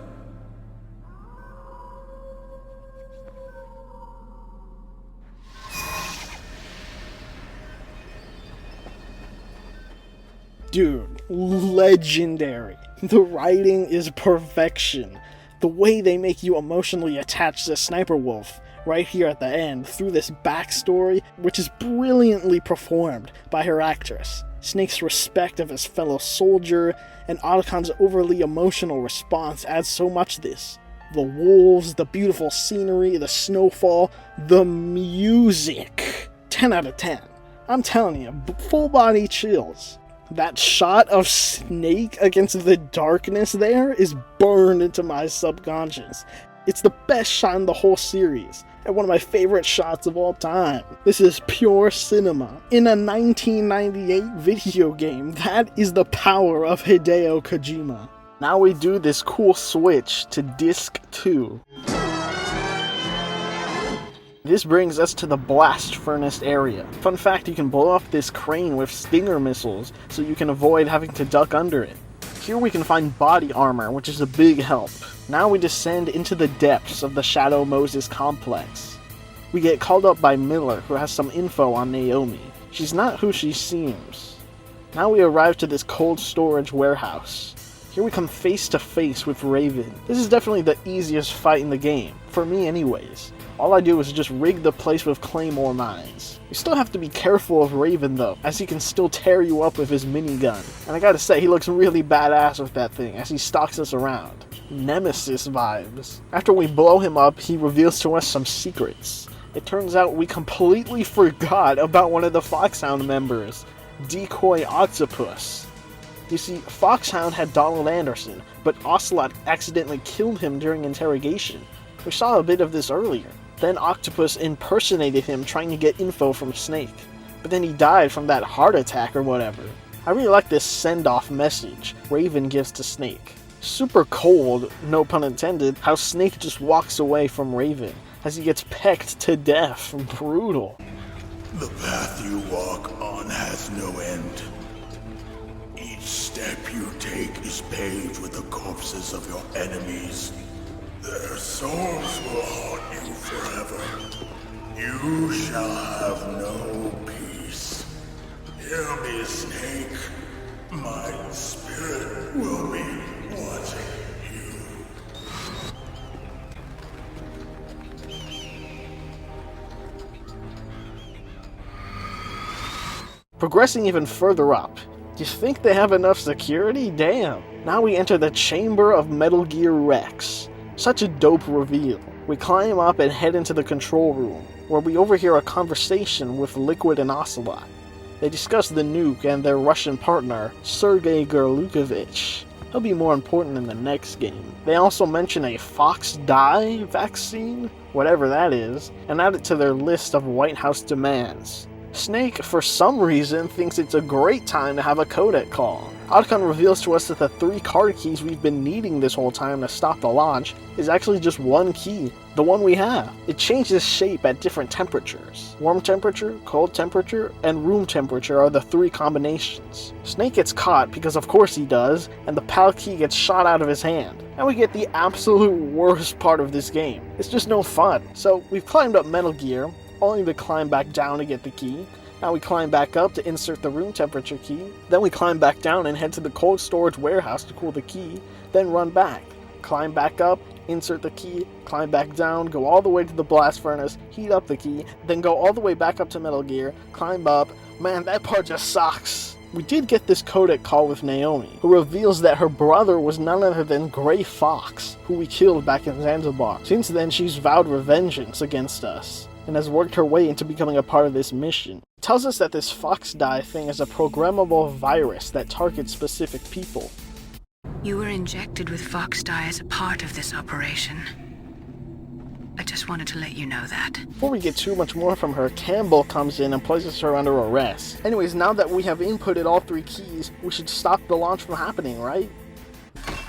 Dude, legendary. The writing is perfection. The way they make you emotionally attached to Sniper Wolf right here at the end through this backstory, which is brilliantly performed by her actress. Snake's respect of his fellow soldier and Otacon's overly emotional response adds so much to this. The wolves, the beautiful scenery, the snowfall, the music. 10 out of 10. I'm telling you, full body chills. That shot of Snake against the darkness there is burned into my subconscious. It's the best shot in the whole series, and one of my favorite shots of all time. This is pure cinema. In a 1998 video game, that is the power of Hideo Kojima. Now we do this cool switch to Disc 2. This brings us to the blast furnace area. Fun fact, you can blow up this crane with Stinger missiles, so you can avoid having to duck under it. Here we can find body armor, which is a big help. Now we descend into the depths of the Shadow Moses complex. We get called up by Miller, who has some info on Naomi. She's not who she seems. Now we arrive to this cold storage warehouse. Here we come face to face with Raven. This is definitely the easiest fight in the game, for me anyways. All I do is just rig the place with claymore mines. You still have to be careful of Raven though, as he can still tear you up with his minigun. And I gotta say, he looks really badass with that thing as he stalks us around. Nemesis vibes. After we blow him up, he reveals to us some secrets. It turns out we completely forgot about one of the Foxhound members, Decoy Octopus. You see, Foxhound had Donald Anderson, but Ocelot accidentally killed him during interrogation. We saw a bit of this earlier. Then Octopus impersonated him trying to get info from Snake, but then he died from that heart attack or whatever. I really like this send-off message Raven gives to Snake. Super cold, no pun intended, how Snake just walks away from Raven as he gets pecked to death. Brutal. The path you walk on has no end. Each step you take is paved with the corpses of your enemies. Their souls will haunt you forever. You shall have no peace. Hear me, Snake. My spirit will be watching you. Progressing even further up. Do you think they have enough security? Damn. Now we enter the chamber of Metal Gear Rex. Such a dope reveal. We climb up and head into the control room, where we overhear a conversation with Liquid and Ocelot. They discuss the nuke and their Russian partner, Sergei Gerlukovich. He'll be more important in the next game. They also mention a Fox Die vaccine, whatever that is, and add it to their list of White House demands. Snake, for some reason, thinks it's a great time to have a codec call. Otacon reveals to us that the 3 card keys we've been needing this whole time to stop the launch is actually just one key, the one we have. It changes shape at different temperatures. Warm temperature, cold temperature, and room temperature are the 3 combinations. Snake gets caught, because of course he does, and the PAL key gets shot out of his hand. And we get the absolute worst part of this game. It's just no fun. So we've climbed up Metal Gear, only to climb back down to get the key. Now we climb back up to insert the room temperature key. Then we climb back down and head to the cold storage warehouse to cool the key. Then run back. Climb back up, insert the key, climb back down, go all the way to the blast furnace, heat up the key, then go all the way back up to Metal Gear, climb up. Man, that part just sucks. We did get this codec call with Naomi, who reveals that her brother was none other than Grey Fox, who we killed back in Zanzibar. Since then, she's vowed revengeance against us, and has worked her way into becoming a part of this mission. It tells us that this Fox Die thing is a programmable virus that targets specific people. You were injected with Fox Die as a part of this operation. I just wanted to let you know that. Before we get too much more from her, Campbell comes in and places her under arrest. Anyways, now that we have inputted all 3 keys, we should stop the launch from happening, right?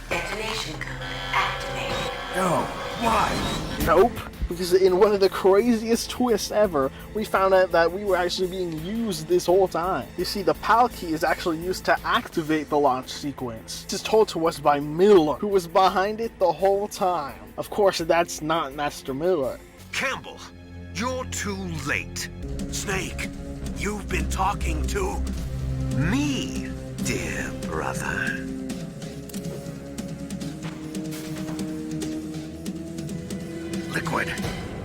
Detonation code activated. No, why? Nope. Because in one of the craziest twists ever, we found out that we were actually being used this whole time. You see, the PAL key is actually used to activate the launch sequence. This is told to us by Miller, who was behind it the whole time. Of course, that's not Master Miller. Campbell, you're too late. Snake, you've been talking to me, dear brother. Liquid,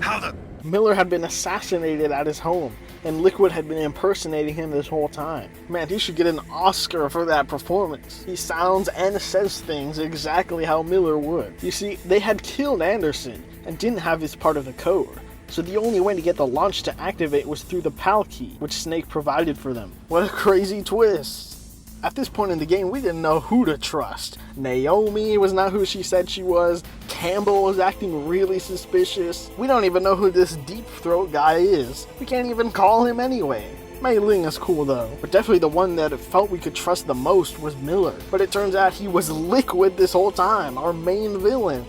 how the... Miller had been assassinated at his home, and Liquid had been impersonating him this whole time. Man, he should get an Oscar for that performance. He sounds and says things exactly how Miller would. You see, they had killed Anderson, and didn't have his part of the code. So the only way to get the launch to activate was through the PAL key, which Snake provided for them. What a crazy twist! At this point in the game, we didn't know who to trust. Naomi was not who she said she was. Campbell was acting really suspicious. We don't even know who this Deep Throat guy is. We can't even call him anyway. Mei Ling is cool though, but definitely the one that it felt we could trust the most was Miller. But it turns out he was Liquid this whole time, our main villain.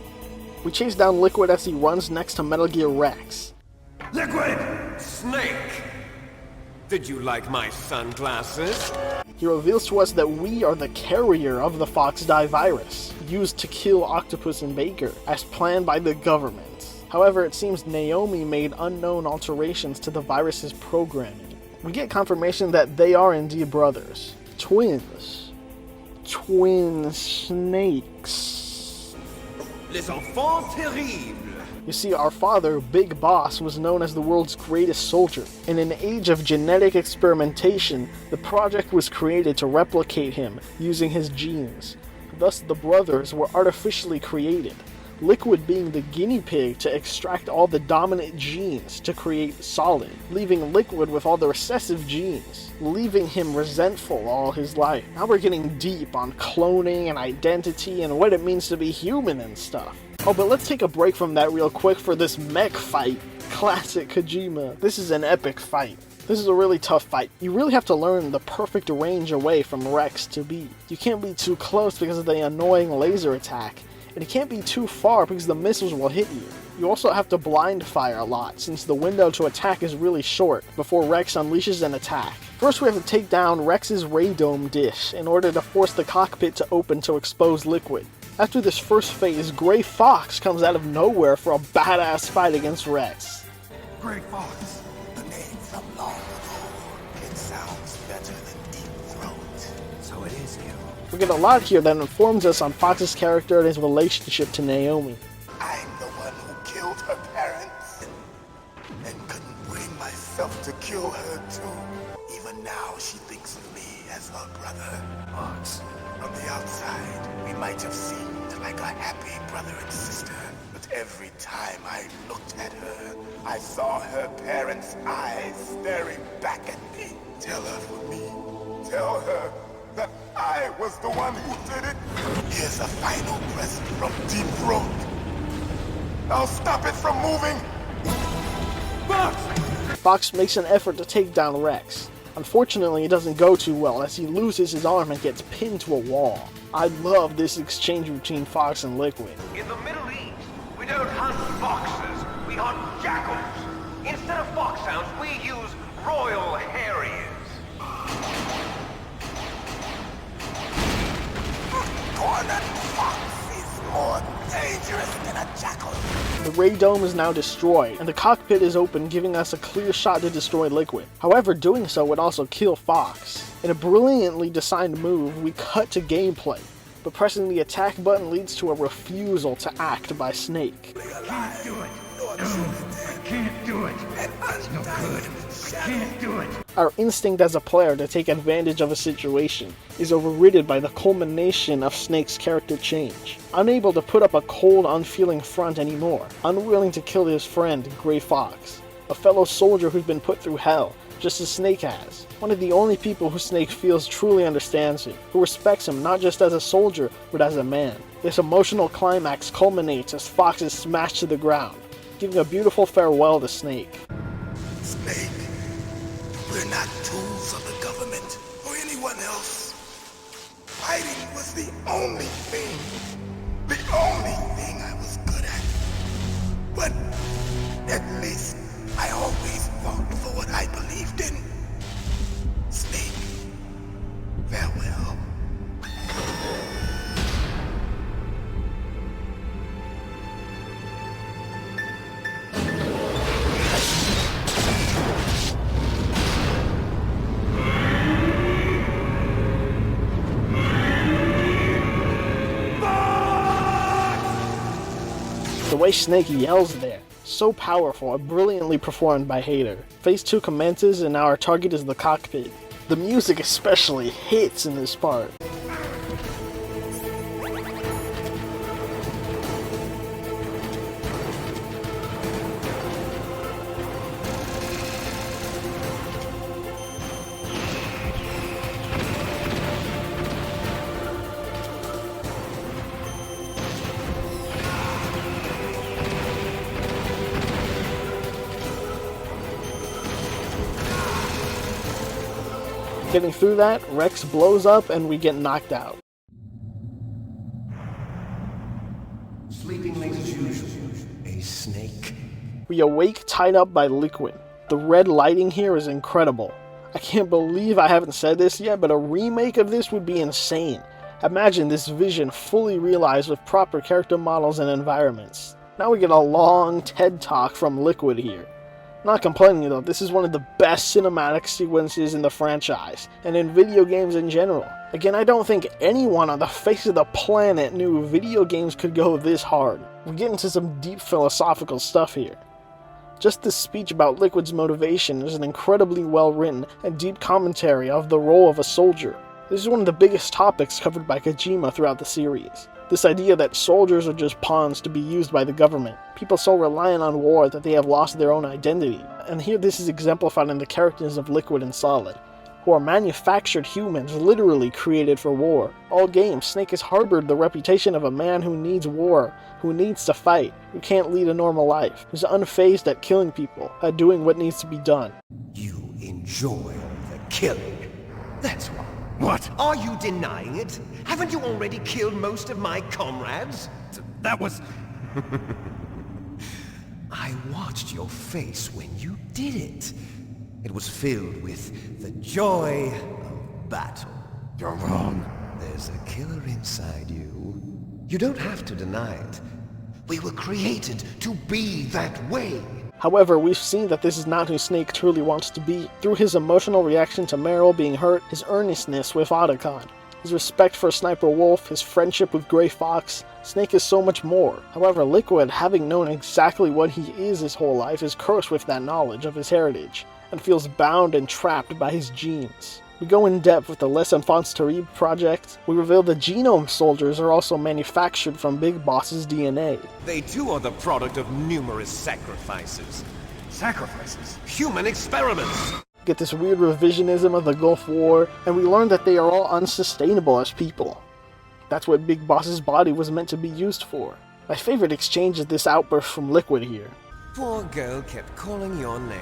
We chase down Liquid as he runs next to Metal Gear Rex. Liquid! Snake! Did you like my sunglasses? He reveals to us that we are the carrier of the Fox Die virus, used to kill Octopus and Baker, as planned by the government. However, it seems Naomi made unknown alterations to the virus's programming. We get confirmation that they are indeed brothers. Twins. twin snakes. Les enfants terribles. You see, our father, Big Boss, was known as the world's greatest soldier. In an age of genetic experimentation, the project was created to replicate him using his genes. Thus, the brothers were artificially created, Liquid being the guinea pig to extract all the dominant genes to create Solid, leaving Liquid with all the recessive genes, leaving him resentful all his life. Now we're getting deep on cloning and identity and what it means to be human and stuff. Oh, but let's take a break from that real quick for this mech fight. Classic Kojima. This is an epic fight. This is a really tough fight. You really have to learn the perfect range away from Rex to be. You can't be too close because of the annoying laser attack, and you can't be too far because the missiles will hit you. You also have to blind fire a lot, since the window to attack is really short before Rex unleashes an attack. First we have to take down Rex's radome dish in order to force the cockpit to open to expose Liquid. After this first phase, Gray Fox comes out of nowhere for a badass fight against Rex. Gray Fox, the name from long ago. It sounds better than Deep Throat. So it is you. We get a lot here that informs us on Fox's character and his relationship to Naomi. I'm the one who killed her parents, and couldn't bring myself to kill her too. Even now she thinks of me as her brother. Fox. From the outside, we might have seemed like a happy brother and sister, but every time I looked at her, I saw her parents' eyes staring back at me. Tell her for me. Tell her that I was the one who did it. Here's a final present from Deep Throat. I'll stop it from moving. Fox makes an effort to take down Rex. Unfortunately, it doesn't go too well as he loses his arm and gets pinned to a wall. I love this exchange between Fox and Liquid. In the Middle East, we don't hunt foxes, we hunt jackals. Instead of foxhounds, we use royal harriers. Cornered fox is more dangerous than a jackal. The radome is now destroyed, and the cockpit is open, giving us a clear shot to destroy Liquid. However, doing so would also kill Fox. In a brilliantly designed move, we cut to gameplay, but pressing the attack button leads to a refusal to act by Snake. I can't do it. No, I can't do it. It's no good. I can't do it. Our instinct as a player to take advantage of a situation is overridden by the culmination of Snake's character change. Unable to put up a cold, unfeeling front anymore, unwilling to kill his friend, Gray Fox, a fellow soldier who's been put through hell, just as Snake has. One of the only people who Snake feels truly understands him, who respects him not just as a soldier, but as a man. This emotional climax culminates as Fox is smashed to the ground, giving a beautiful farewell to Snake. Snake, we're not tools of the government or anyone else. Fighting was the only thing I was good at. But at least I always fought for what I believed in. Snake, farewell. The way Snake yells there, so powerful and brilliantly performed by Hideo. Phase 2 commences and now our target is the cockpit. The music especially hits in this part. Getting through that, Rex blows up and we get knocked out. Sleeping late as usual. A snake. We awake tied up by Liquid. The red lighting here is incredible. I can't believe I haven't said this yet, but a remake of this would be insane. Imagine this vision fully realized with proper character models and environments. Now we get a long TED Talk from Liquid here. Not complaining though, this is one of the best cinematic sequences in the franchise, and in video games in general. Again, I don't think anyone on the face of the planet knew video games could go this hard. We get into some deep philosophical stuff here. Just this speech about Liquid's motivation is an incredibly well written and deep commentary of the role of a soldier. This is one of the biggest topics covered by Kojima throughout the series. This idea that soldiers are just pawns to be used by the government, people so reliant on war that they have lost their own identity. And here this is exemplified in the characters of Liquid and Solid, who are manufactured humans literally created for war. All game, Snake has harbored the reputation of a man who needs war, who needs to fight, who can't lead a normal life, who's unfazed at killing people, at doing what needs to be done. You enjoy the killing. That's why. What? Are you denying it? Haven't you already killed most of my comrades? That was... I watched your face when you did it. It was filled with the joy of battle. You're wrong. There's a killer inside you. You don't have to deny it. We were created to be that way. However, we've seen that this is not who Snake truly wants to be. Through his emotional reaction to Meryl being hurt, his earnestness with Otacon, his respect for Sniper Wolf, his friendship with Gray Fox, Snake is so much more. However, Liquid, having known exactly what he is his whole life, is cursed with that knowledge of his heritage, and feels bound and trapped by his genes. We go in depth with the Les Enfants Terribles project. We reveal the genome soldiers are also manufactured from Big Boss's DNA. They too are the product of numerous sacrifices. Sacrifices? Human experiments! Get this weird revisionism of the Gulf War, and we learn that they are all unsustainable as people. That's what Big Boss's body was meant to be used for. My favorite exchange is this outburst from Liquid here. Poor girl kept calling your name.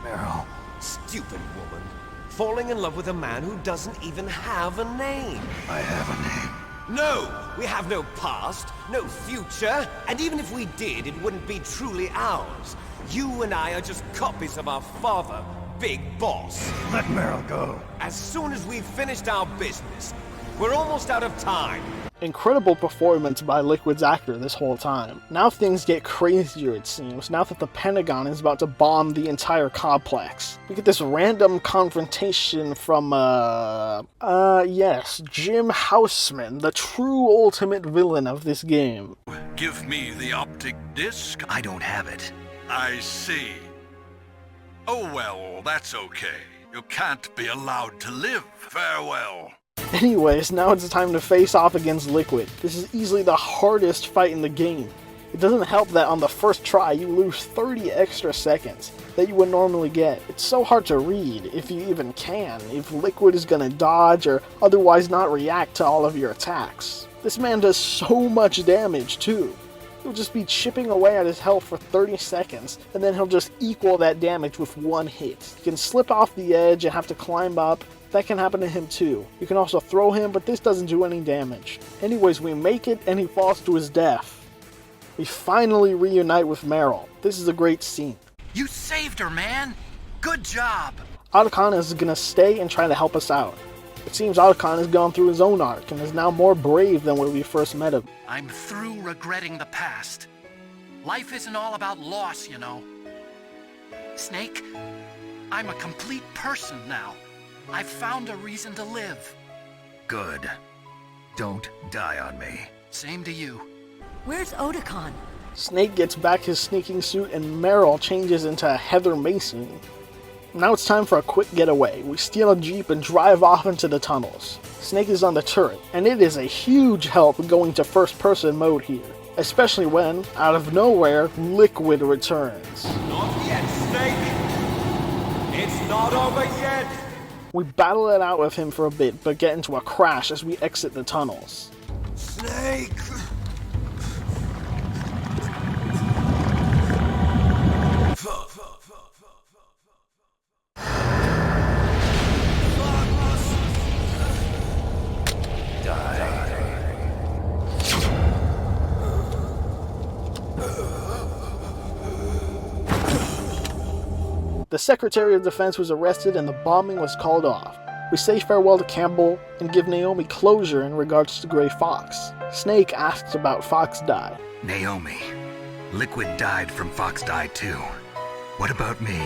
Meryl. Stupid woman. Falling in love with a man who doesn't even have a name. I have a name. No! We have no past, no future, and even if we did, it wouldn't be truly ours. You and I are just copies of our father, Big Boss. Let Meryl go. As soon as we've finished our business, we're almost out of time. Incredible performance by Liquid's actor this whole time. Now things get crazier, it seems, now that the Pentagon is about to bomb the entire complex. We get this random confrontation from, yes, Jim Houseman, the true ultimate villain of this game. Give me the optic disc. I don't have it. I see. Oh well, that's okay. You can't be allowed to live. Farewell. Anyways, now it's time to face off against Liquid. This is easily the hardest fight in the game. It doesn't help that on the first try you lose 30 extra seconds that you would normally get. It's so hard to read, if you even can, if Liquid is gonna dodge or otherwise not react to all of your attacks. This man does so much damage too. He'll just be chipping away at his health for 30 seconds, and then he'll just equal that damage with one hit. You can slip off the edge and have to climb up. That can happen to him too. You can also throw him, but this doesn't do any damage. Anyways, we make it and he falls to his death. We finally reunite with Meryl. This is a great scene. You saved her, man! Good job! Otacon is gonna stay and try to help us out. It seems Otacon has gone through his own arc and is now more brave than when we first met him. I'm through regretting the past. Life isn't all about loss, you know. Snake, I'm a complete person now. I've found a reason to live. Good. Don't die on me. Same to you. Where's Otacon? Snake gets back his sneaking suit and Meryl changes into Heather Mason. Now it's time for a quick getaway. We steal a Jeep and drive off into the tunnels. Snake is on the turret, and it is a huge help going to first-person mode here. Especially when, out of nowhere, Liquid returns. Not yet, Snake! It's not over yet! We battle it out with him for a bit, but get into a crash as we exit the tunnels. Snake! The Secretary of Defense was arrested and the bombing was called off. We say farewell to Campbell and give Naomi closure in regards to Gray Fox. Snake asks about Fox Die. Naomi, Liquid died from Fox Die too. What about me?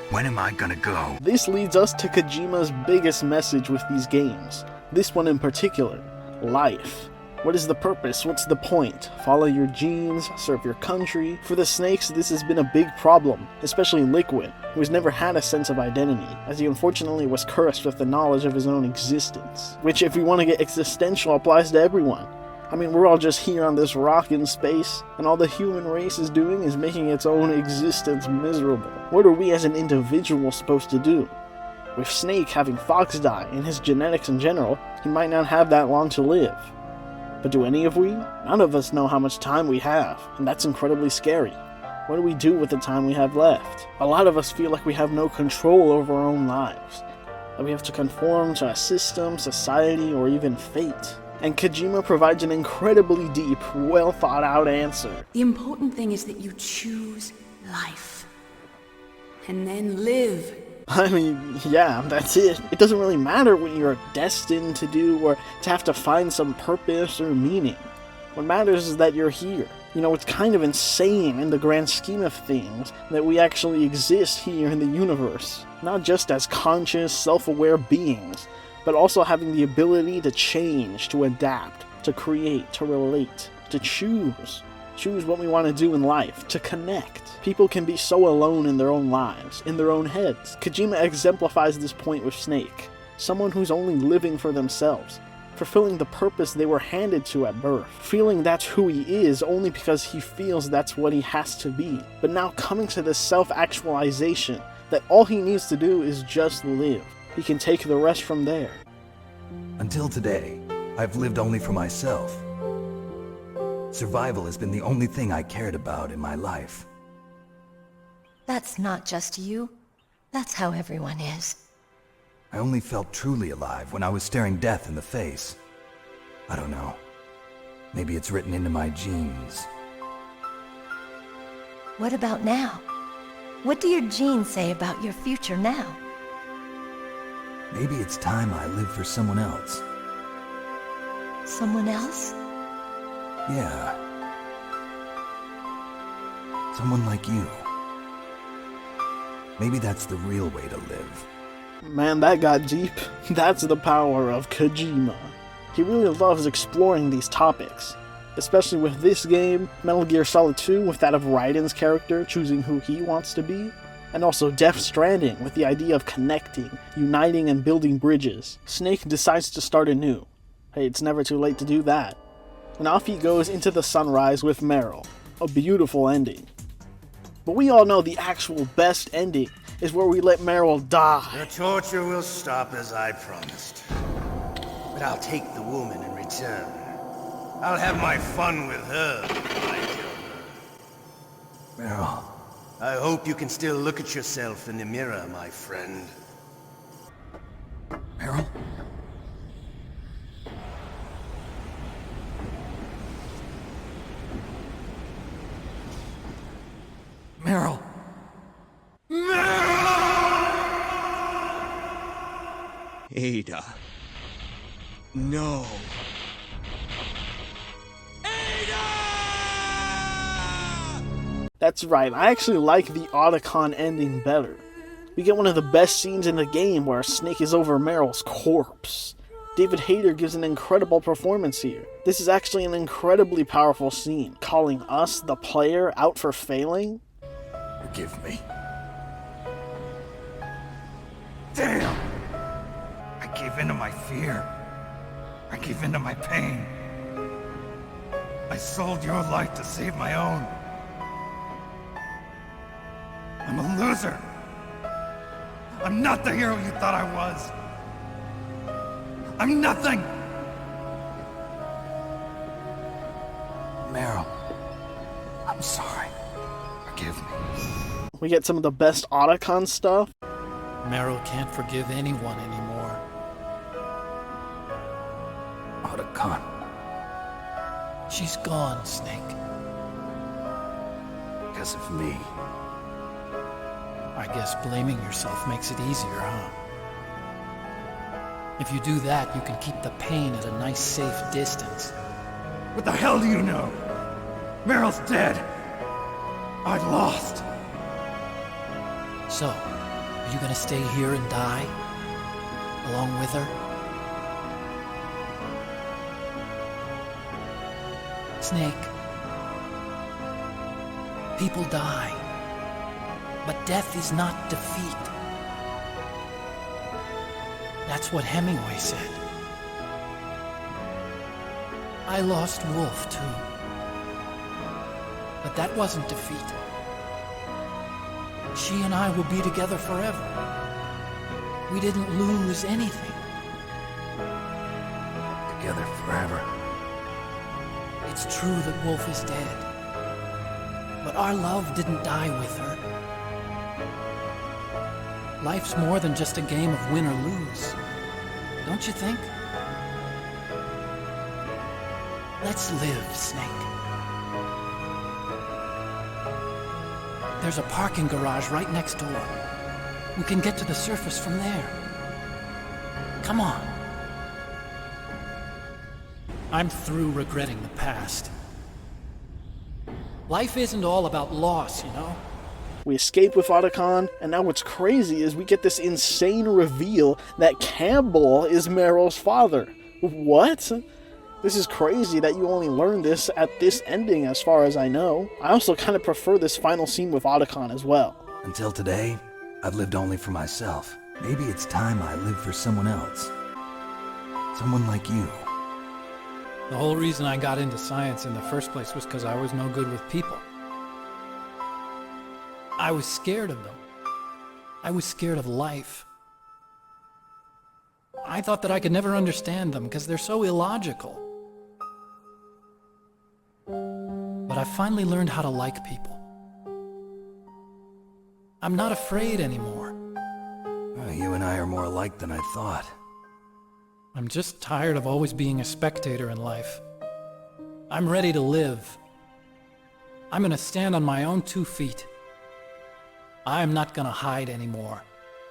When am I gonna go? This leads us to Kojima's biggest message with these games. This one in particular, life. What is the purpose? What's the point? Follow your genes, serve your country. For the Snakes, this has been a big problem, especially Liquid, who has never had a sense of identity, as he unfortunately was cursed with the knowledge of his own existence. Which, if we want to get existential, applies to everyone. I mean, we're all just here on this rock in space, and all the human race is doing is making its own existence miserable. What are we as an individual supposed to do? With Snake having Fox die, and his genetics in general, he might not have that long to live. But do any of we? None of us know how much time we have, and that's incredibly scary. What do we do with the time we have left? A lot of us feel like we have no control over our own lives, that we have to conform to a system, society, or even fate. And Kojima provides an incredibly deep, well thought out answer. The important thing is that you choose life. And then live. I mean, yeah, that's it. It doesn't really matter what you're destined to do or to have to find some purpose or meaning. What matters is that you're here. You know, it's kind of insane in the grand scheme of things that we actually exist here in the universe. Not just as conscious, self-aware beings, but also having the ability to change, to adapt, to create, to relate, to choose. Choose what we want to do in life, to connect. People can be so alone in their own lives, in their own heads. Kojima exemplifies this point with Snake, someone who's only living for themselves, fulfilling the purpose they were handed to at birth, feeling that's who he is only because he feels that's what he has to be, but now coming to this self-actualization that all he needs to do is just live. He can take the rest from there. Until today, I've lived only for myself. Survival has been the only thing I cared about in my life. That's not just you. That's how everyone is. I only felt truly alive when I was staring death in the face. I don't know. Maybe it's written into my genes. What about now? What do your genes say about your future now? Maybe it's time I live for someone else. Someone else? Yeah. Someone like you. Maybe that's the real way to live. Man, that got deep. That's the power of Kojima. He really loves exploring these topics, especially with this game, Metal Gear Solid 2 with that of Raiden's character choosing who he wants to be, and also Death Stranding with the idea of connecting, uniting, and building bridges. Snake decides to start anew. Hey, it's never too late to do that. And off he goes into the sunrise with Meryl. A beautiful ending. But we all know the actual best ending is where we let Meryl die. The torture will stop as I promised. But I'll take the woman in return. I'll have my fun with her before I kill her. Meryl. I hope you can still look at yourself in the mirror, my friend. Meryl? Meryl! Ada. No. That's right, I actually like the Otacon ending better. We get one of the best scenes in the game where Snake is over Meryl's corpse. David Hayter gives an incredible performance here. This is actually an incredibly powerful scene, calling us, the player, out for failing. Forgive me. Damn! I gave in to my fear. I gave in to my pain. I sold your life to save my own. I'm a loser. I'm not the hero you thought I was. I'm nothing. Meryl, I'm sorry. Forgive me. We get some of the best Otacon stuff. Meryl can't forgive anyone anymore. Otacon. She's gone, Snake. Because of me. I guess blaming yourself makes it easier, huh? If you do that, you can keep the pain at a nice, safe distance. What the hell do you know? Meryl's dead. I lost. So, are you gonna stay here and die? Along with her? Snake. People die. But death is not defeat. That's what Hemingway said. I lost Wolf, too. But that wasn't defeat. She and I will be together forever. We didn't lose anything. Together forever. It's true that Wolf is dead. But our love didn't die with her. Life's more than just a game of win or lose. Don't you think? Let's live, Snake. There's a parking garage right next door. We can get to the surface from there. Come on. I'm through regretting the past. Life isn't all about loss, you know? We escape with Otacon, and now what's crazy is we get this insane reveal that Campbell is Meryl's father. What? This is crazy that you only learn this at this ending as far as I know. I also kind of prefer this final scene with Otacon as well. Until today, I've lived only for myself. Maybe it's time I live for someone else. Someone like you. The whole reason I got into science in the first place was because I was no good with people. I was scared of them. I was scared of life. I thought that I could never understand them because they're so illogical. But I finally learned how to like people. I'm not afraid anymore. Well, you and I are more alike than I thought. I'm just tired of always being a spectator in life. I'm ready to live. I'm gonna stand on my own 2 feet. I'm not gonna hide anymore.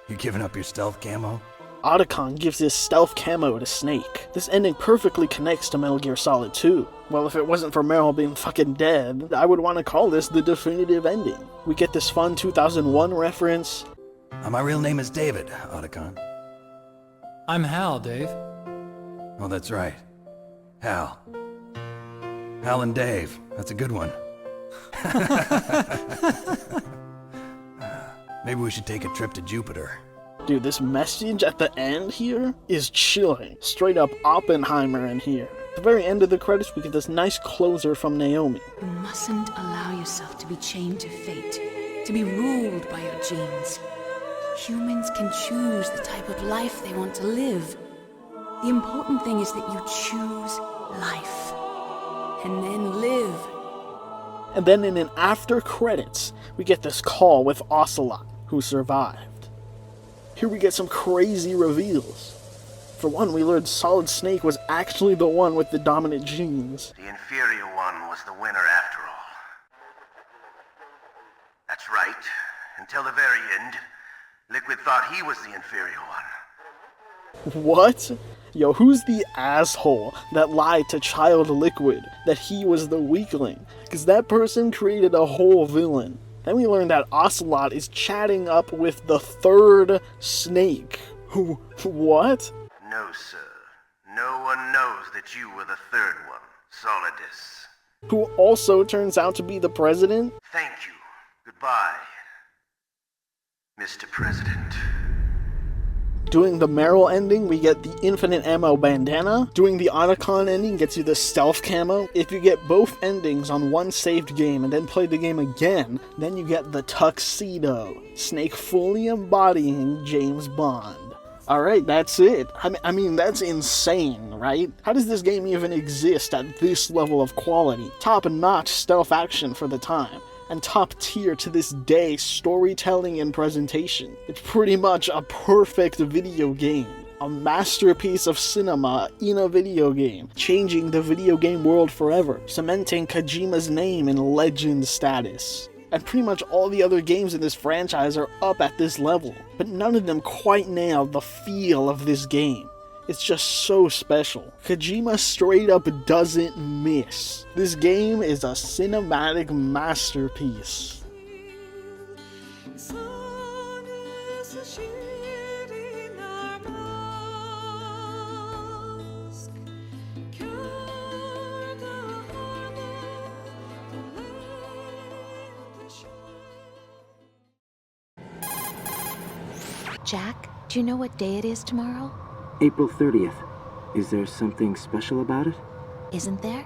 You giving up your stealth camo? Otacon gives his stealth camo to Snake. This ending perfectly connects to Metal Gear Solid 2. Well, if it wasn't for Meryl being fucking dead, I would want to call this the definitive ending. We get this fun 2001 reference. My real name is David, Otacon. I'm Hal, Dave. Oh, that's right. Hal. Hal and Dave. That's a good one. Maybe we should take a trip to Jupiter. Dude, this message at the end here is chilling. Straight up Oppenheimer in here. At the very end of the credits, we get this nice closer from Naomi. You mustn't allow yourself to be chained to fate, to be ruled by your genes. Humans can choose the type of life they want to live. The important thing is that you choose life. And then live. And then in an after credits, we get this call with Ocelot, who survived. Here we get some crazy reveals. For one, we learned Solid Snake was actually the one with the dominant genes. The inferior one was the winner after all. That's right. Until the very end, Liquid thought he was the inferior one. What? Yo, who's the asshole that lied to Child Liquid that he was the weakling? Because that person created a whole villain. Then we learned that Ocelot is chatting up with the third Snake. Who? What? No, sir. No one knows that you were the third one, Solidus. Who also turns out to be the president? Thank you. Goodbye, Mr. President. Doing the Meryl ending, we get the infinite ammo bandana. Doing the Otacon ending gets you the stealth camo. If you get both endings on one saved game and then play the game again, then you get the tuxedo. Snake fully embodying James Bond. Alright, that's it. I mean, that's insane, right? How does this game even exist at this level of quality? Top-notch stealth action for the time. And top tier to this day storytelling and presentation. It's pretty much a perfect video game. A masterpiece of cinema in a video game, changing the video game world forever, cementing Kojima's name in legend status. And pretty much all the other games in this franchise are up at this level, but none of them quite nail the feel of this game. It's just so special. Kojima straight up doesn't miss. This game is a cinematic masterpiece. Jack, do you know what day it is tomorrow? April 30th. Is there something special about it? Isn't there?